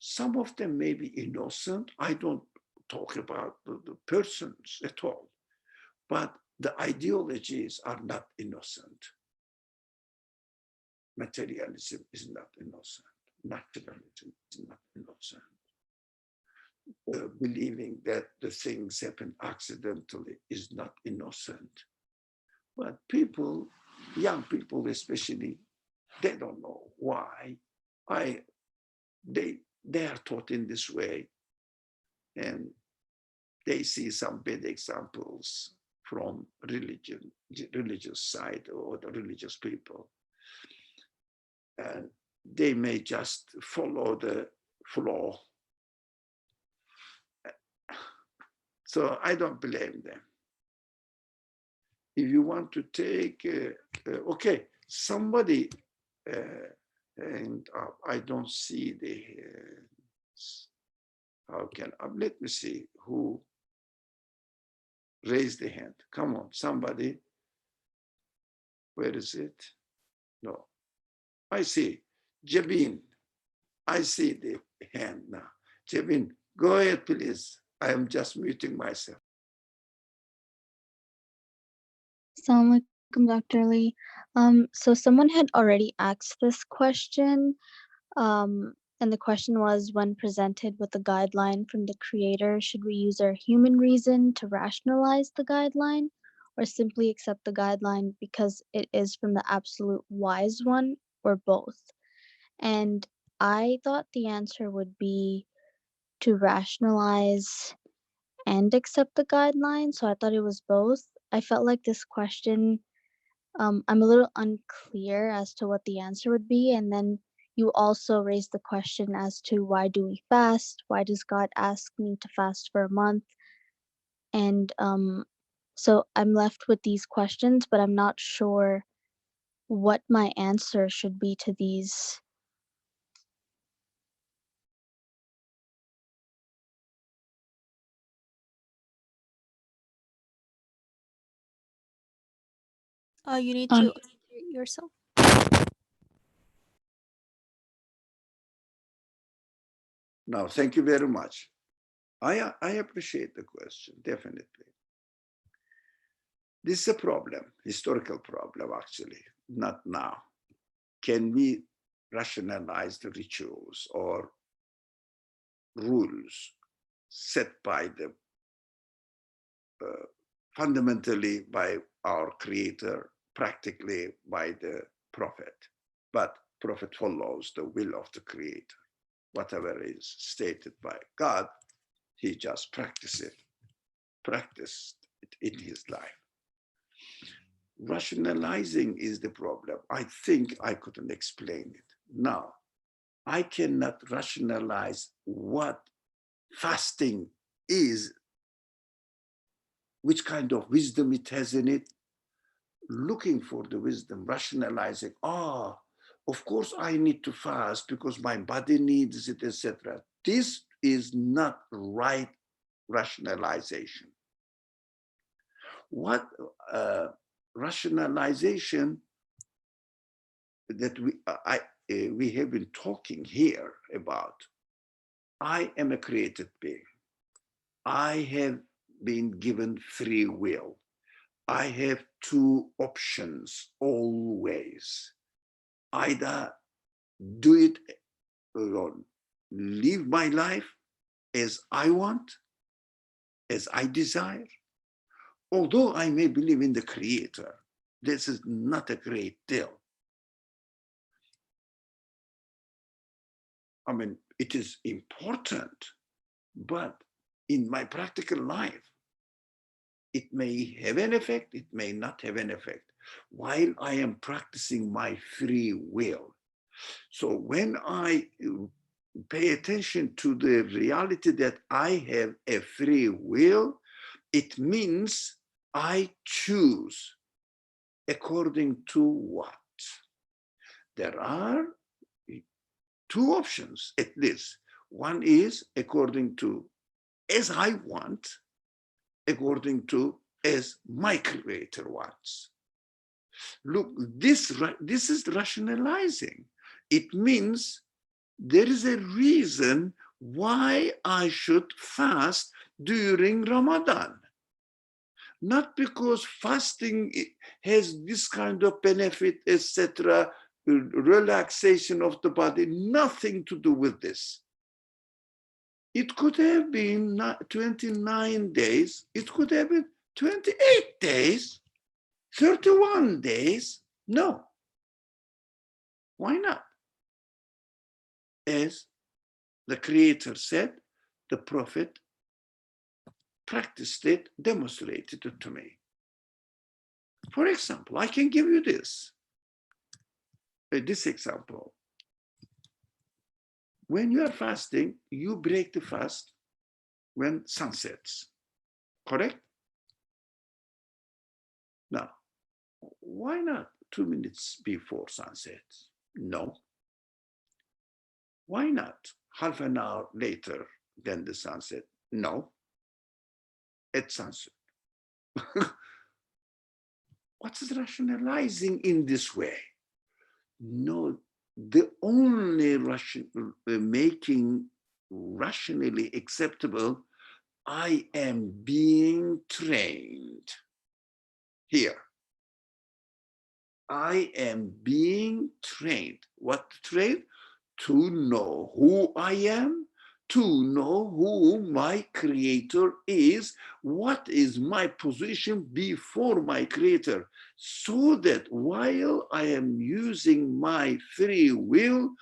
Some of them may be innocent. I don't talk about the persons at all. But the ideologies are not innocent. Materialism is not innocent. Naturalism is not innocent. Believing that the things happen accidentally is not innocent. But people, young people especially, they don't know why. They are taught in this way, and they see some bad examples from religious side or the religious people. And they may just follow the flow. So I don't blame them. If you want to take, okay, somebody, and I don't see the, how can, let me see who raised the hand. Come on, somebody. Where is it? No, I see. Jabin, I see the hand now. Jabin, go ahead, please. I am just muting myself. Assalamu alaikum, Dr. Ali. So someone had already asked this question, and the question was, when presented with a guideline from the creator, should we use our human reason to rationalize the guideline, or simply accept the guideline because it is from the absolute wise one, or both? And I thought the answer would be to rationalize and accept the guideline, so I thought it was both. I felt like this question, I'm a little unclear as to what the answer would be, and then you also raised the question as to why do we fast? Why does God ask me to fast for a month? And so I'm left with these questions, but I'm not sure what my answer should be to these. You need Um, to unmute yourself. No, thank you very much. I appreciate the question, definitely. This is a problem, historical problem, actually, not now. Can we rationalize the rituals or rules set by the fundamentally by our creator, practically by the prophet? But prophet follows the will of the creator. Whatever is stated by God, he just practiced it in his life. Rationalizing is the problem. I think I couldn't explain it. Now, I cannot rationalize what fasting is, which kind of wisdom it has in it, looking for the wisdom, rationalizing, of course I need to fast because my body needs it, etc. This is not right rationalization. What rationalization that we have been talking here about, I am a created being. I have been given free will. I have two options always. Either do it, live my life as I want, as I desire. Although I may believe in the creator, this is not a great deal. I mean, it is important, but in my practical life, it may have an effect, it may not have an effect, while I am practicing my free will. So when I pay attention to the reality that I have a free will, it means I choose according to what? There are two options at least. One is according to as I want, according to as my creator wants. Look, this is rationalizing. It means there is a reason why I should fast, during Ramadan. Not because fasting has this kind of benefit, etc., relaxation of the body, nothing to do with this. It could have been 29 days, it could have been 28 days, 31 days. No. Why not? As the Creator said, the Prophet practiced it, demonstrated it to me. For example, I can give you this example. When you are fasting, you break the fast when sun sets, correct? Now, why not 2 minutes before sunset? No. Why not half an hour later than the sunset? No. At sunset. What's rationalizing in this way? No, the only making rationally acceptable, I am being trained here. I am being trained. What trained? To know who I am, to know who my Creator is, what is my position before my Creator, so that while I am using my free will,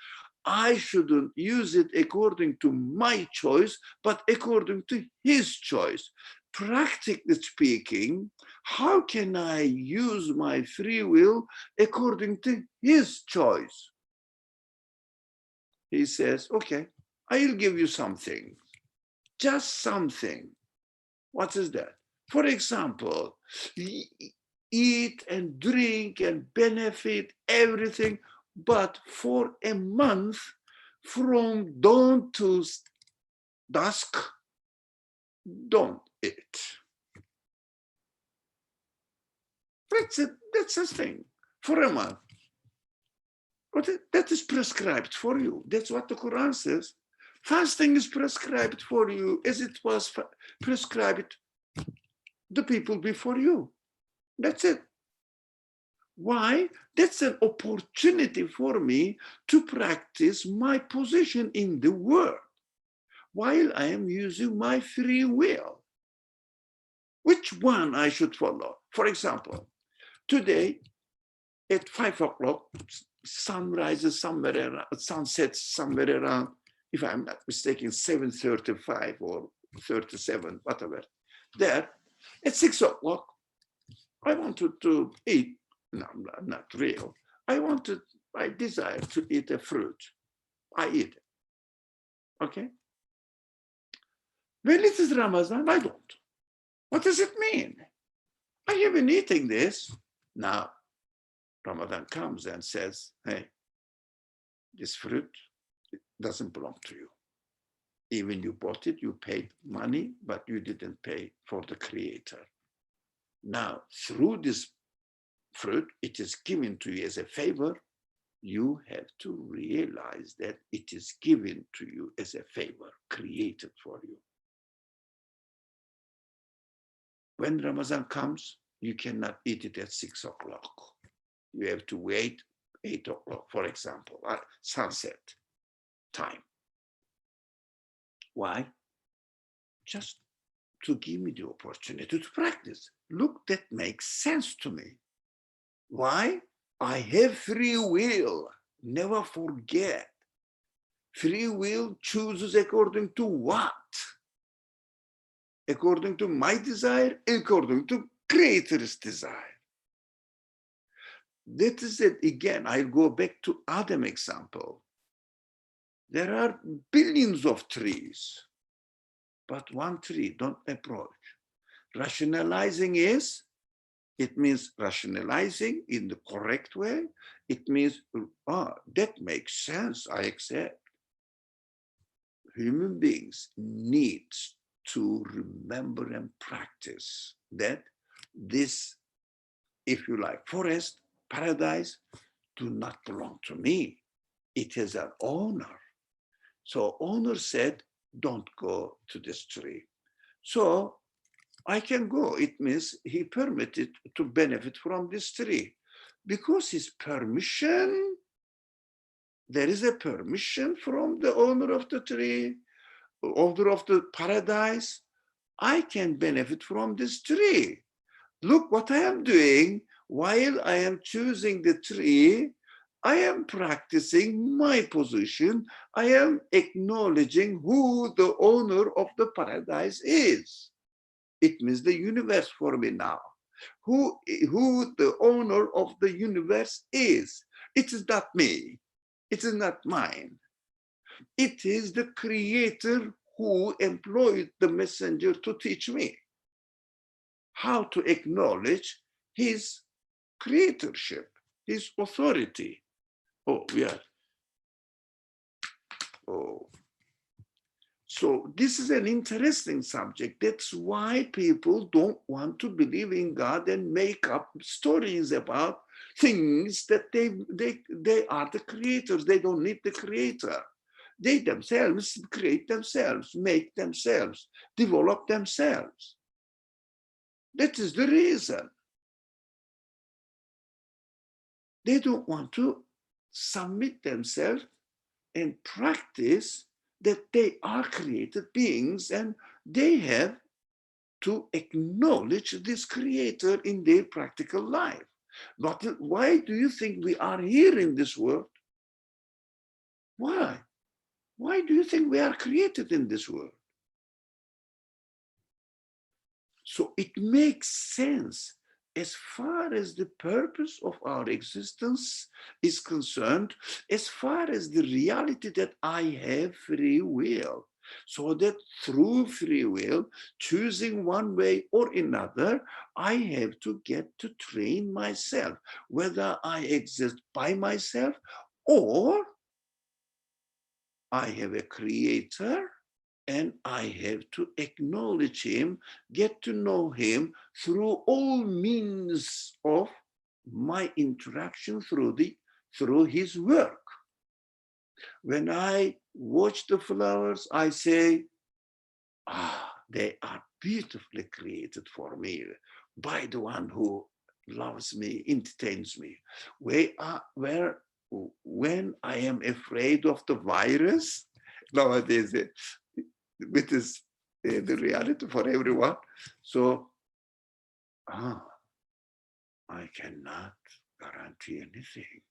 I shouldn't use it according to my choice, but according to His choice. Practically speaking, how can I use my free will according to His choice? He says, okay, I'll give you something, just something. What is that? For example, eat and drink and benefit everything, but for a month from dawn to dusk, don't eat. That's it. That's the thing. For a month. But that is prescribed for you. That's what the Quran says. Fasting is prescribed for you as it was prescribed the people before you. That's it. Why? That's an opportunity for me to practice my position in the world while I am using my free will. Which one I should follow? For example, today at 5 o'clock, sun rises somewhere around, sun sets somewhere around, if I'm not mistaken, 7:35 or 37, whatever. There, at 6 o'clock, I wanted to eat, no, not real. I desire to eat a fruit. I eat it, okay? When it is Ramadan, I don't. What does it mean? I have been eating this. Now, Ramadan comes and says, hey, this fruit doesn't belong to you. Even you bought it, you paid money, but you didn't pay for the Creator. Now, through this fruit, it is given to you as a favor. You have to realize that it is given to you as a favor, created for you. When Ramadan comes, you cannot eat it at 6 o'clock. You have to wait 8 o'clock, for example, at sunset time. Why? Just to give me the opportunity to practice. Look, that makes sense to me. Why? I have free will. Never forget. Free will chooses according to what? According to my desire, according to Creator's desire. That is it. Again, I'll go back to Adam example. There are billions of trees, but one tree don't approach. Rationalizing is, it means rationalizing in the correct way. It means, that makes sense, I accept. Human beings need to remember and practice that this, if you like, forest, paradise, do not belong to me. It is an owner. So owner said, don't go to this tree. So I can go. It means he permitted to benefit from this tree. Because his permission, there is a permission from the owner of the tree, owner of the paradise. I can benefit from this tree. Look what I am doing while I am choosing the tree. I am practicing my position. I am acknowledging who the owner of the paradise is. It means the universe for me now. Who the owner of the universe is. It is not me. It is not mine. It is the creator who employed the messenger to teach me how to acknowledge his creatorship, his authority. Oh, yeah. Oh. So this is an interesting subject. That's why people don't want to believe in God and make up stories about things that they are the creators. They don't need the creator. They themselves create themselves, make themselves, develop themselves. That is the reason. They don't want to submit themselves and practice that they are created beings and they have to acknowledge this creator in their practical life. But why do you think we are here in this world? Why? Why do you think we are created in this world? So it makes sense as far as the purpose of our existence is concerned, as far as the reality that I have free will. So that through free will, choosing one way or another, I have to get to train myself, whether I exist by myself or I have a creator and I have to acknowledge him, get to know him through all means of my interaction through his work. When I watch the flowers, I say, they are beautifully created for me by the one who loves me, entertains me. When I am afraid of the virus, nowadays, which is the reality for everyone. So, I cannot guarantee anything.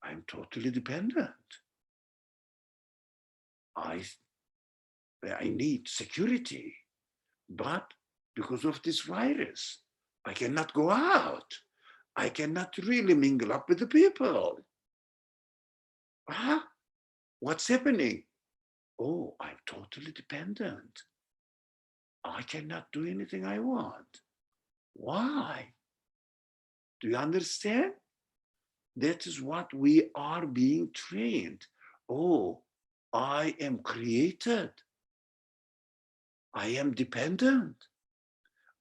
I'm totally dependent. I need security, but because of this virus, I cannot go out. I cannot really mingle up with the people. What's happening? Oh, I'm totally dependent. I cannot do anything I want. Why? Do you understand? That is what we are being trained. Oh, I am created. I am dependent.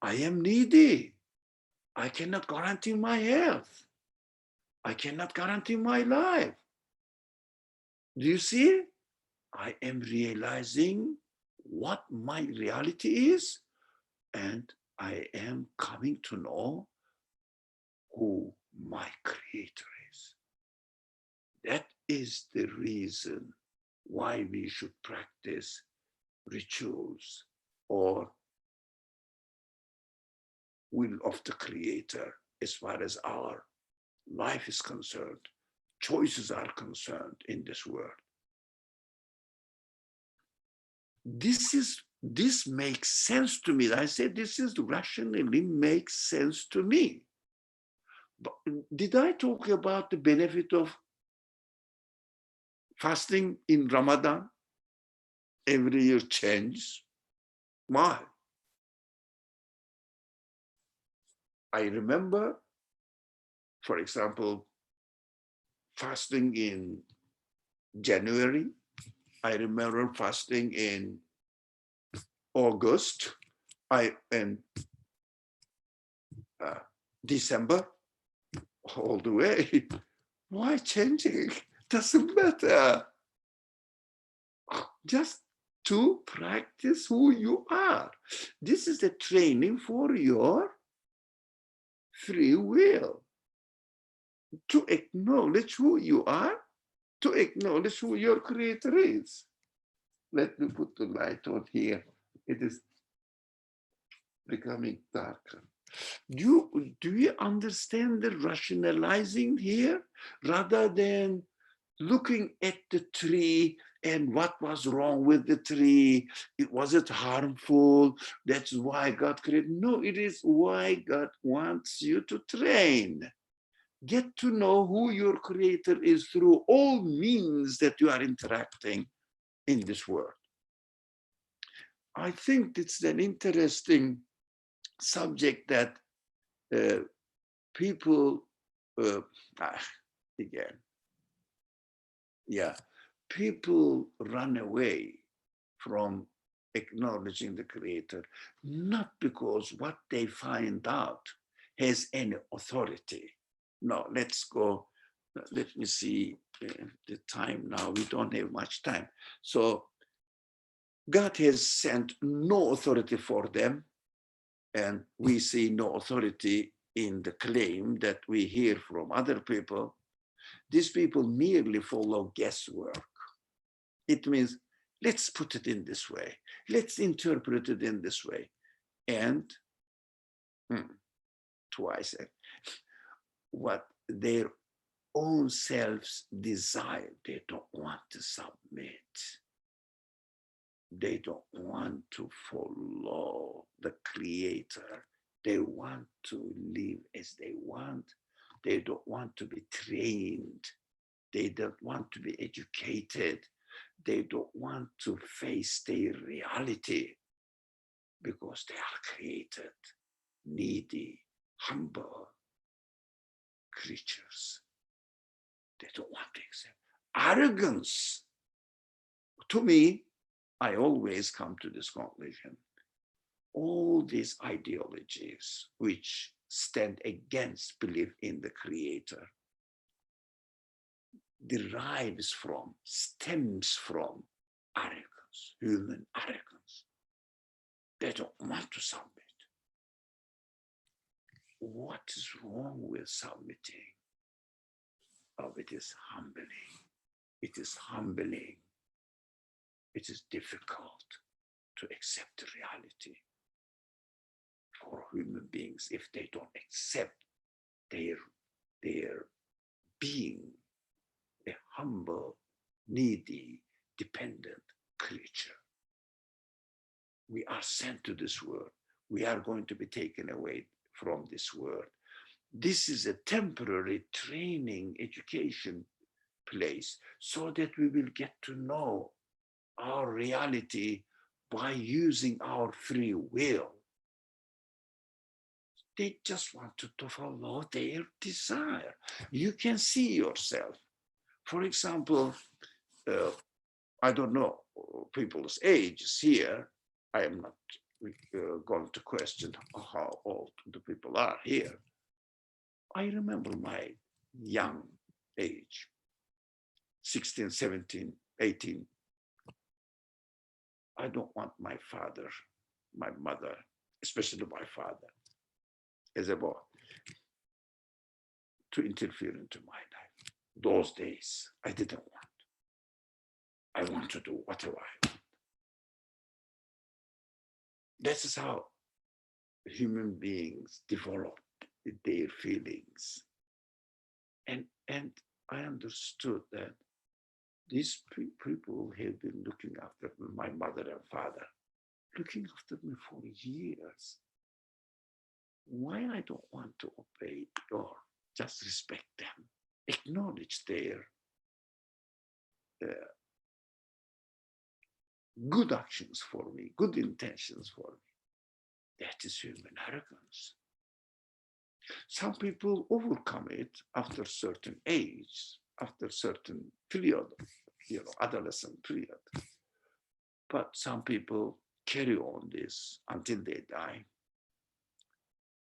I am needy. I cannot guarantee my health. I cannot guarantee my life. Do you see? I am realizing what my reality is, and I am coming to know who my creator is. That is the reason why we should practice rituals or will of the creator as far as our life is concerned, choices are concerned in this world. This makes sense to me. I said this is rationally makes sense to me. But did I talk about the benefit of fasting in Ramadan? Every year changes. Why? I remember, for example, fasting in January. I remember fasting in August. And December, all the way. Why changing? Doesn't matter. Just to practice who you are. This is the training for your free will, to acknowledge who you are, to acknowledge who your creator is. Let me put the light on here. It is becoming darker. Do you understand the rationalizing here rather than looking at the tree and what was wrong with the tree? Was it harmful? That's why God created. No, it is why God wants you to train. Get to know who your creator is through all means that you are interacting in this world. I think it's an interesting subject that people, again, yeah, people run away from acknowledging the creator, not because what they find out has any authority. No, let's go, let me see the time now. We don't have much time. So God has sent no authority for them, and we see no authority in the claim that we hear from other people. These people merely follow guesswork. It means, let's put it in this way. Let's interpret it in this way. And twice, what their own selves desire, they don't want to submit. They don't want to follow the creator. They want to live as they want. They don't want to be trained. They don't want to be educated. They don't want to face their reality because they are created, needy, humble creatures. They don't want to accept arrogance. To me, I always come to this conclusion. All these ideologies which stand against belief in the creator stems from arrogance, human arrogance. They don't want to submit. What is wrong with submitting? Oh, it is humbling. It is humbling. It is difficult to accept the reality for human beings if they don't accept their being a humble, needy, dependent creature. We are sent to this world. We are going to be taken away from this world. This is a temporary training, education place so that we will get to know our reality by using our free will. They just want to follow their desire. You can see yourself. For example, I don't know people's ages here. I am not going to question how old the people are here. I remember my young age, 16, 17, 18. I don't want my father, my mother, especially my father, as a boy, to interfere into my life. Those days, I didn't want. I want to do whatever I want. This is how human beings develop their feelings. And I understood that these people have been looking after my mother and father, looking after me for years. Why I don't want to obey or just respect them, acknowledge their good actions for me, good intentions for me. That is human arrogance. Some people overcome it after certain age, after certain period, adolescent period. But some people carry on this until they die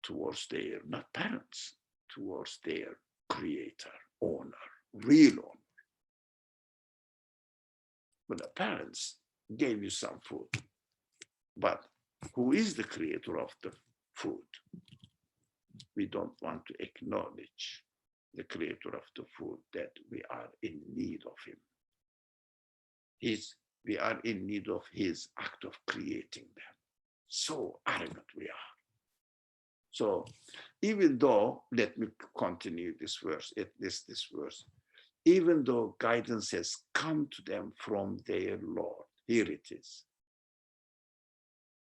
towards their, not parents, towards their creator, owner, real owner. But the parents, gave you some food. But who is the creator of the food? We don't want to acknowledge the creator of the food, that we are in need of him. We are in need of his act of creating them. So arrogant we are. So even though, let me continue this verse, at least this verse, even though guidance has come to them from their Lord, here it is.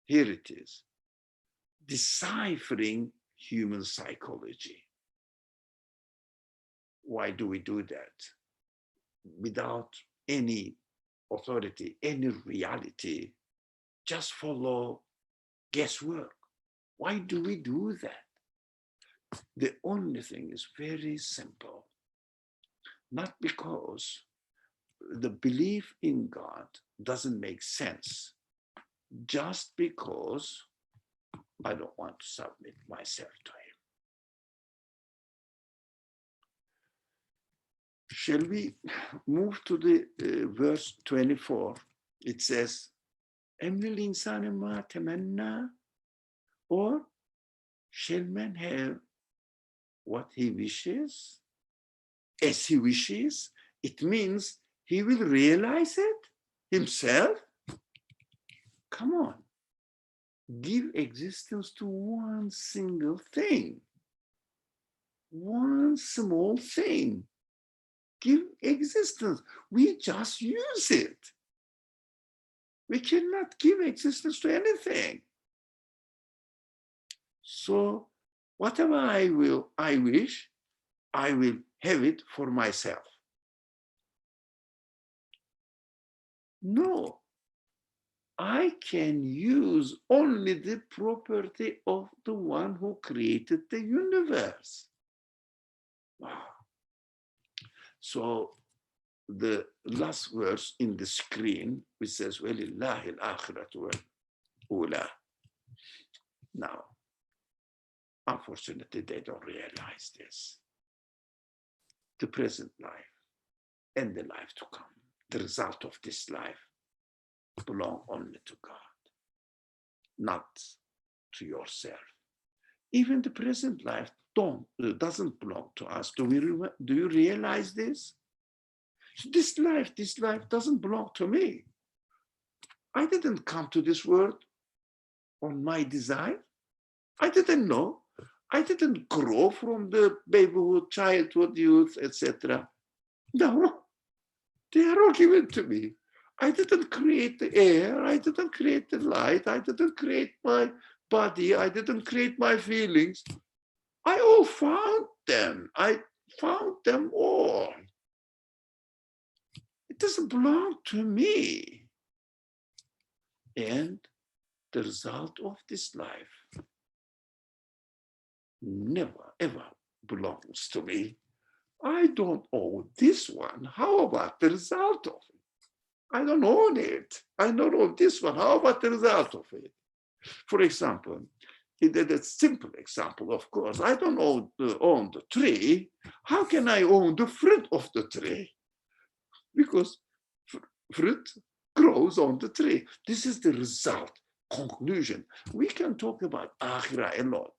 Here it is. Deciphering human psychology. Why do we do that? Without any authority, any reality, just follow guesswork. Why do we do that? The only thing is very simple. Not because the belief in God doesn't make sense, just because I don't want to submit myself to him. Shall we move to the verse 24? It says, Emlil insane ma temenna, or shall man have what he wishes, as he wishes? It means he will realize it himself. Come on. Give existence to one single thing. One small thing. Give existence. We just use it. We cannot give existence to anything. So whatever I wish, I will have it for myself. No, I can use only the property of the one who created the universe. Wow. So the last verse in the screen, which says, وَلِلَّهِ الْآخِرَةُ وَالْأُولَى. Now, unfortunately, they don't realize this. The present life and the life to come, the result of this life, belong only to God, not to yourself. Even the present life doesn't belong to us. Do you realize this? This life doesn't belong to me. I didn't come to this world on my design. I didn't know. I didn't grow from the babyhood, childhood, youth, etc. No, they are all given to me. I didn't create the air. I didn't create the light. I didn't create my body. I didn't create my feelings. I all found them. I found them all. It doesn't belong to me. And the result of this life never, ever belongs to me. I don't own this one. How about the result of it? I don't own it. I don't own this one. How about the result of it? For example, a simple example, of course, I don't own the tree. How can I own the fruit of the tree? Because fruit grows on the tree. This is the result, conclusion. We can talk about akhirah a lot.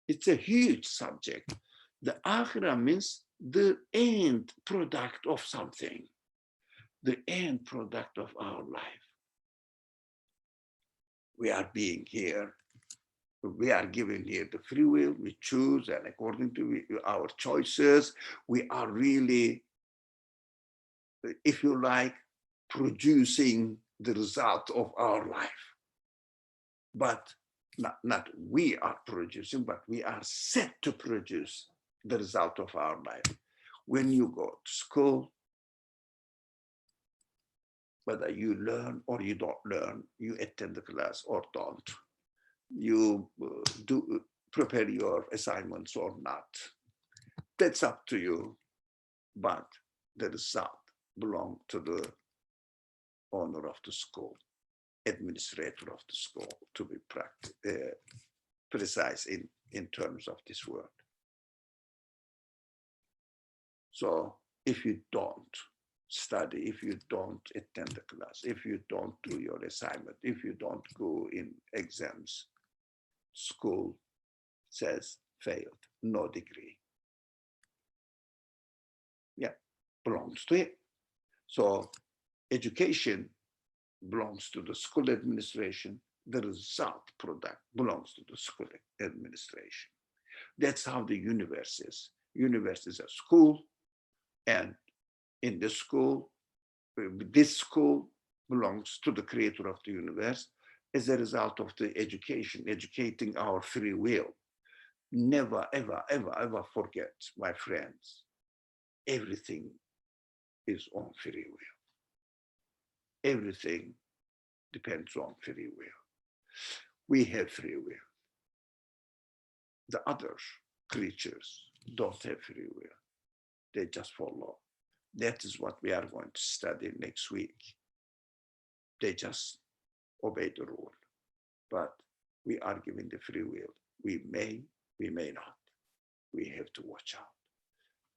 It's a huge subject. The akhirah means the end product of something, the end product of our life. We are being here. We are given here the free will. We choose, and according to our choices, we are really, if you like, producing the result of our life. But not we are producing, but we are set to produce the result of our life. When you go to school, whether you learn or you don't learn, you attend the class or don't, you do prepare your assignments or not, that's up to you. But the result belongs to the owner of the school, administrator of the school, to be precise in terms of this word. So if you don't study, if you don't attend the class, if you don't do your assignment, if you don't go in exams, school says failed, no degree. Yeah, belongs to it. So education belongs to the school administration. The result product belongs to the school administration. That's how the universe is. Universe is a school, and in this school belongs to the creator of the universe as a result of the education, educating our free will. Never, ever, ever, ever forget, my friends, everything is on free will. Everything depends on free will. We have free will. The other creatures don't have free will. They just follow. That is what we are going to study next week. They just obey the rule. But we are given the free will. We may not. We have to watch out.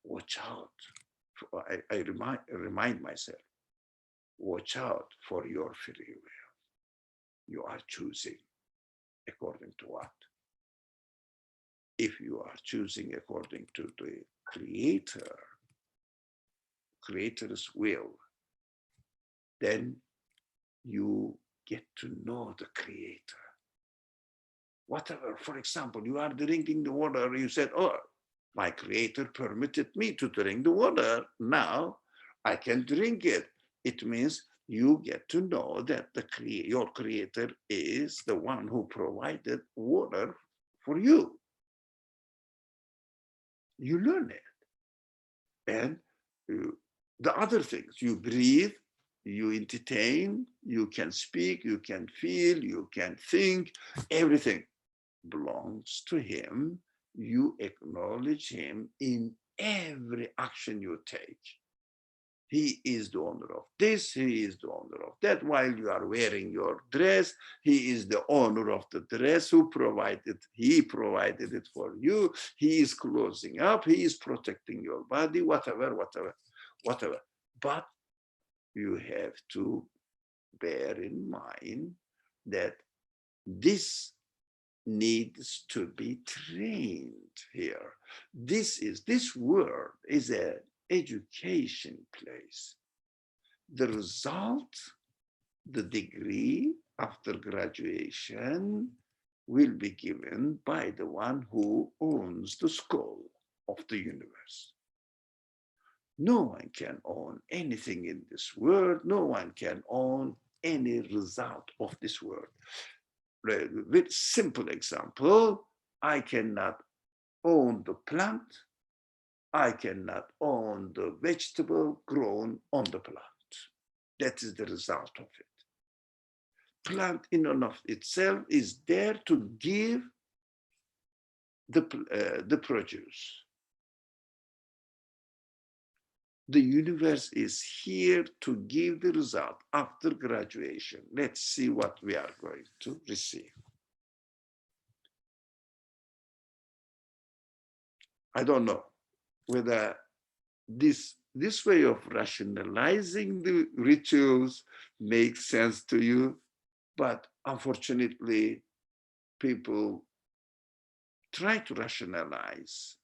Watch out. I remind myself, watch out for your free will. You are choosing according to what? If you are choosing according to the creator's will, then you get to know the creator. Whatever, for example, you are drinking the water, you said, oh, my creator permitted me to drink the water. Now I can drink it. It means you get to know that your creator is the one who provided water for you. You learn it. And the other things, you breathe, you entertain, you can speak, you can feel, you can think, everything belongs to him. You acknowledge him in every action you take. He is the owner of this, he is the owner of that. While you are wearing your dress, he is the owner of the dress he provided it for you. He is closing up, he is protecting your body, whatever. But you have to bear in mind that this needs to be trained here. This world is an education place. The result, the degree after graduation will be given by the one who owns the school of the universe. No one can own anything in this world. No one can own any result of this world. With simple example, I cannot own the plant. I cannot own the vegetable grown on the plant. That is the result of it. Plant in and of itself is there to give the produce. The universe is here to give the result after graduation. Let's see what we are going to receive. I don't know whether this way of rationalizing the rituals makes sense to you, but unfortunately, people try to rationalize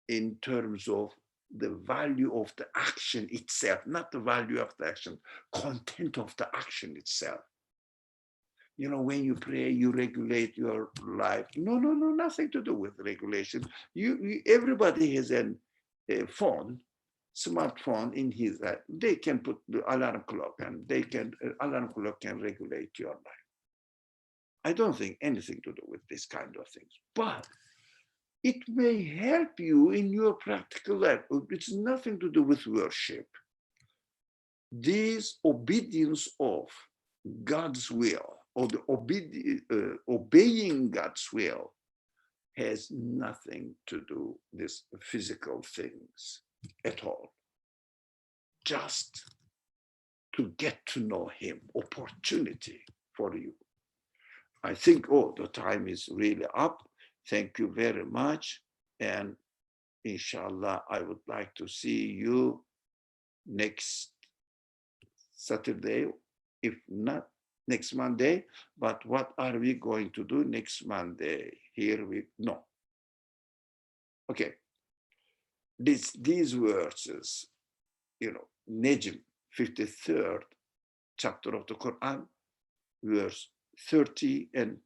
in terms of the value of the action itself, not the value of the action, content of the action itself. You know, when you pray, you regulate your life. No, nothing to do with regulation. Everybody has a smartphone in his life. They can put the alarm clock, and alarm clock can regulate your life. I don't think anything to do with this kind of things, but it may help you in your practical life. It's nothing to do with worship. This obedience of God's will, or the obeying God's will, has nothing to do with physical things at all. Just to get to know him, opportunity for you. I think, the time is really up. Thank you very much. And inshallah, I would like to see you next Saturday, if not next Monday. But what are we going to do next Monday? Here we no. Okay. These verses, Najm, 53rd chapter of the Quran, verse 30 and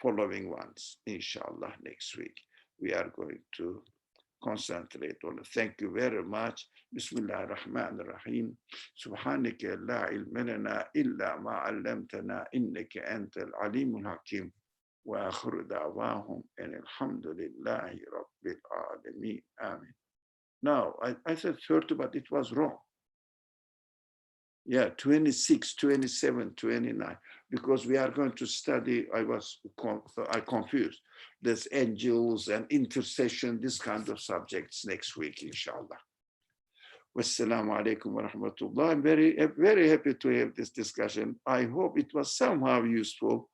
following ones, inshallah, next week. We are going to concentrate on it. Thank you very much. Bismillah ar-Rahman ar-Rahim. Subhanaka la ilma lana illa ma 'allamtana innaka antal alimul hakim. Wa akhiru da'wahum and alhamdulillahi rabbil alamin. Amen. Now, I said 30, but it was wrong. Yeah, 26, 27, 29, because we are going to study, I confused. There's angels and intercession, this kind of subjects next week, inshallah. Wassalamu alaikum wa rahmatullah. I'm very, very happy to have this discussion. I hope it was somehow useful.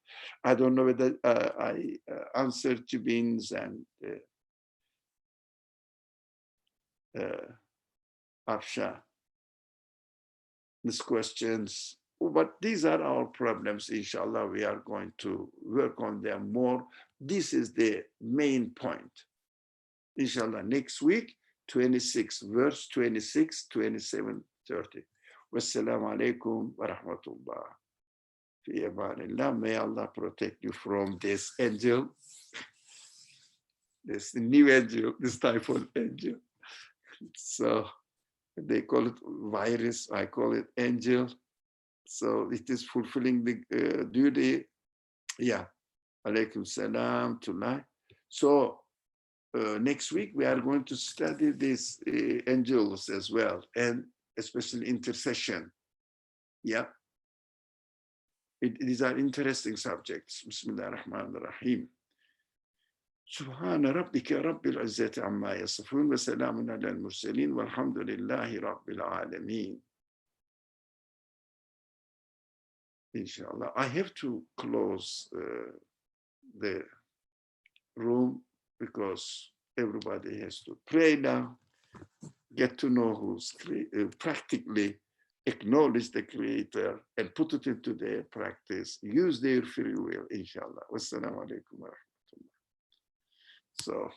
I don't know whether I answered Jibin's and Afsha these questions, but these are our problems. Inshallah, we are going to work on them more. This is the main point. Inshallah, next week, 26, verse 26, 27, 30. Wassalamu alaikum wa rahmatullah. Fi amanillah. May Allah protect you from this angel, this new angel, this type of angel. So they call it virus, I call it angel. So it is fulfilling the duty. Yeah, alaikum salam tonight. So next week we are going to study these angels as well, and especially intercession. Yeah, these are interesting subjects. Bismillah ar-Rahman ar-Rahim. سبحان ربك رب العزة عما يصفون وسلام على المرسلين والحمد لله رب العالمين. Inshallah. I have to close the room because everybody has to pray now, get to know who's practically acknowledge the Creator and put it into their practice, use their free will, inshallah. Wassalamu alaikum wa rahmatullah. So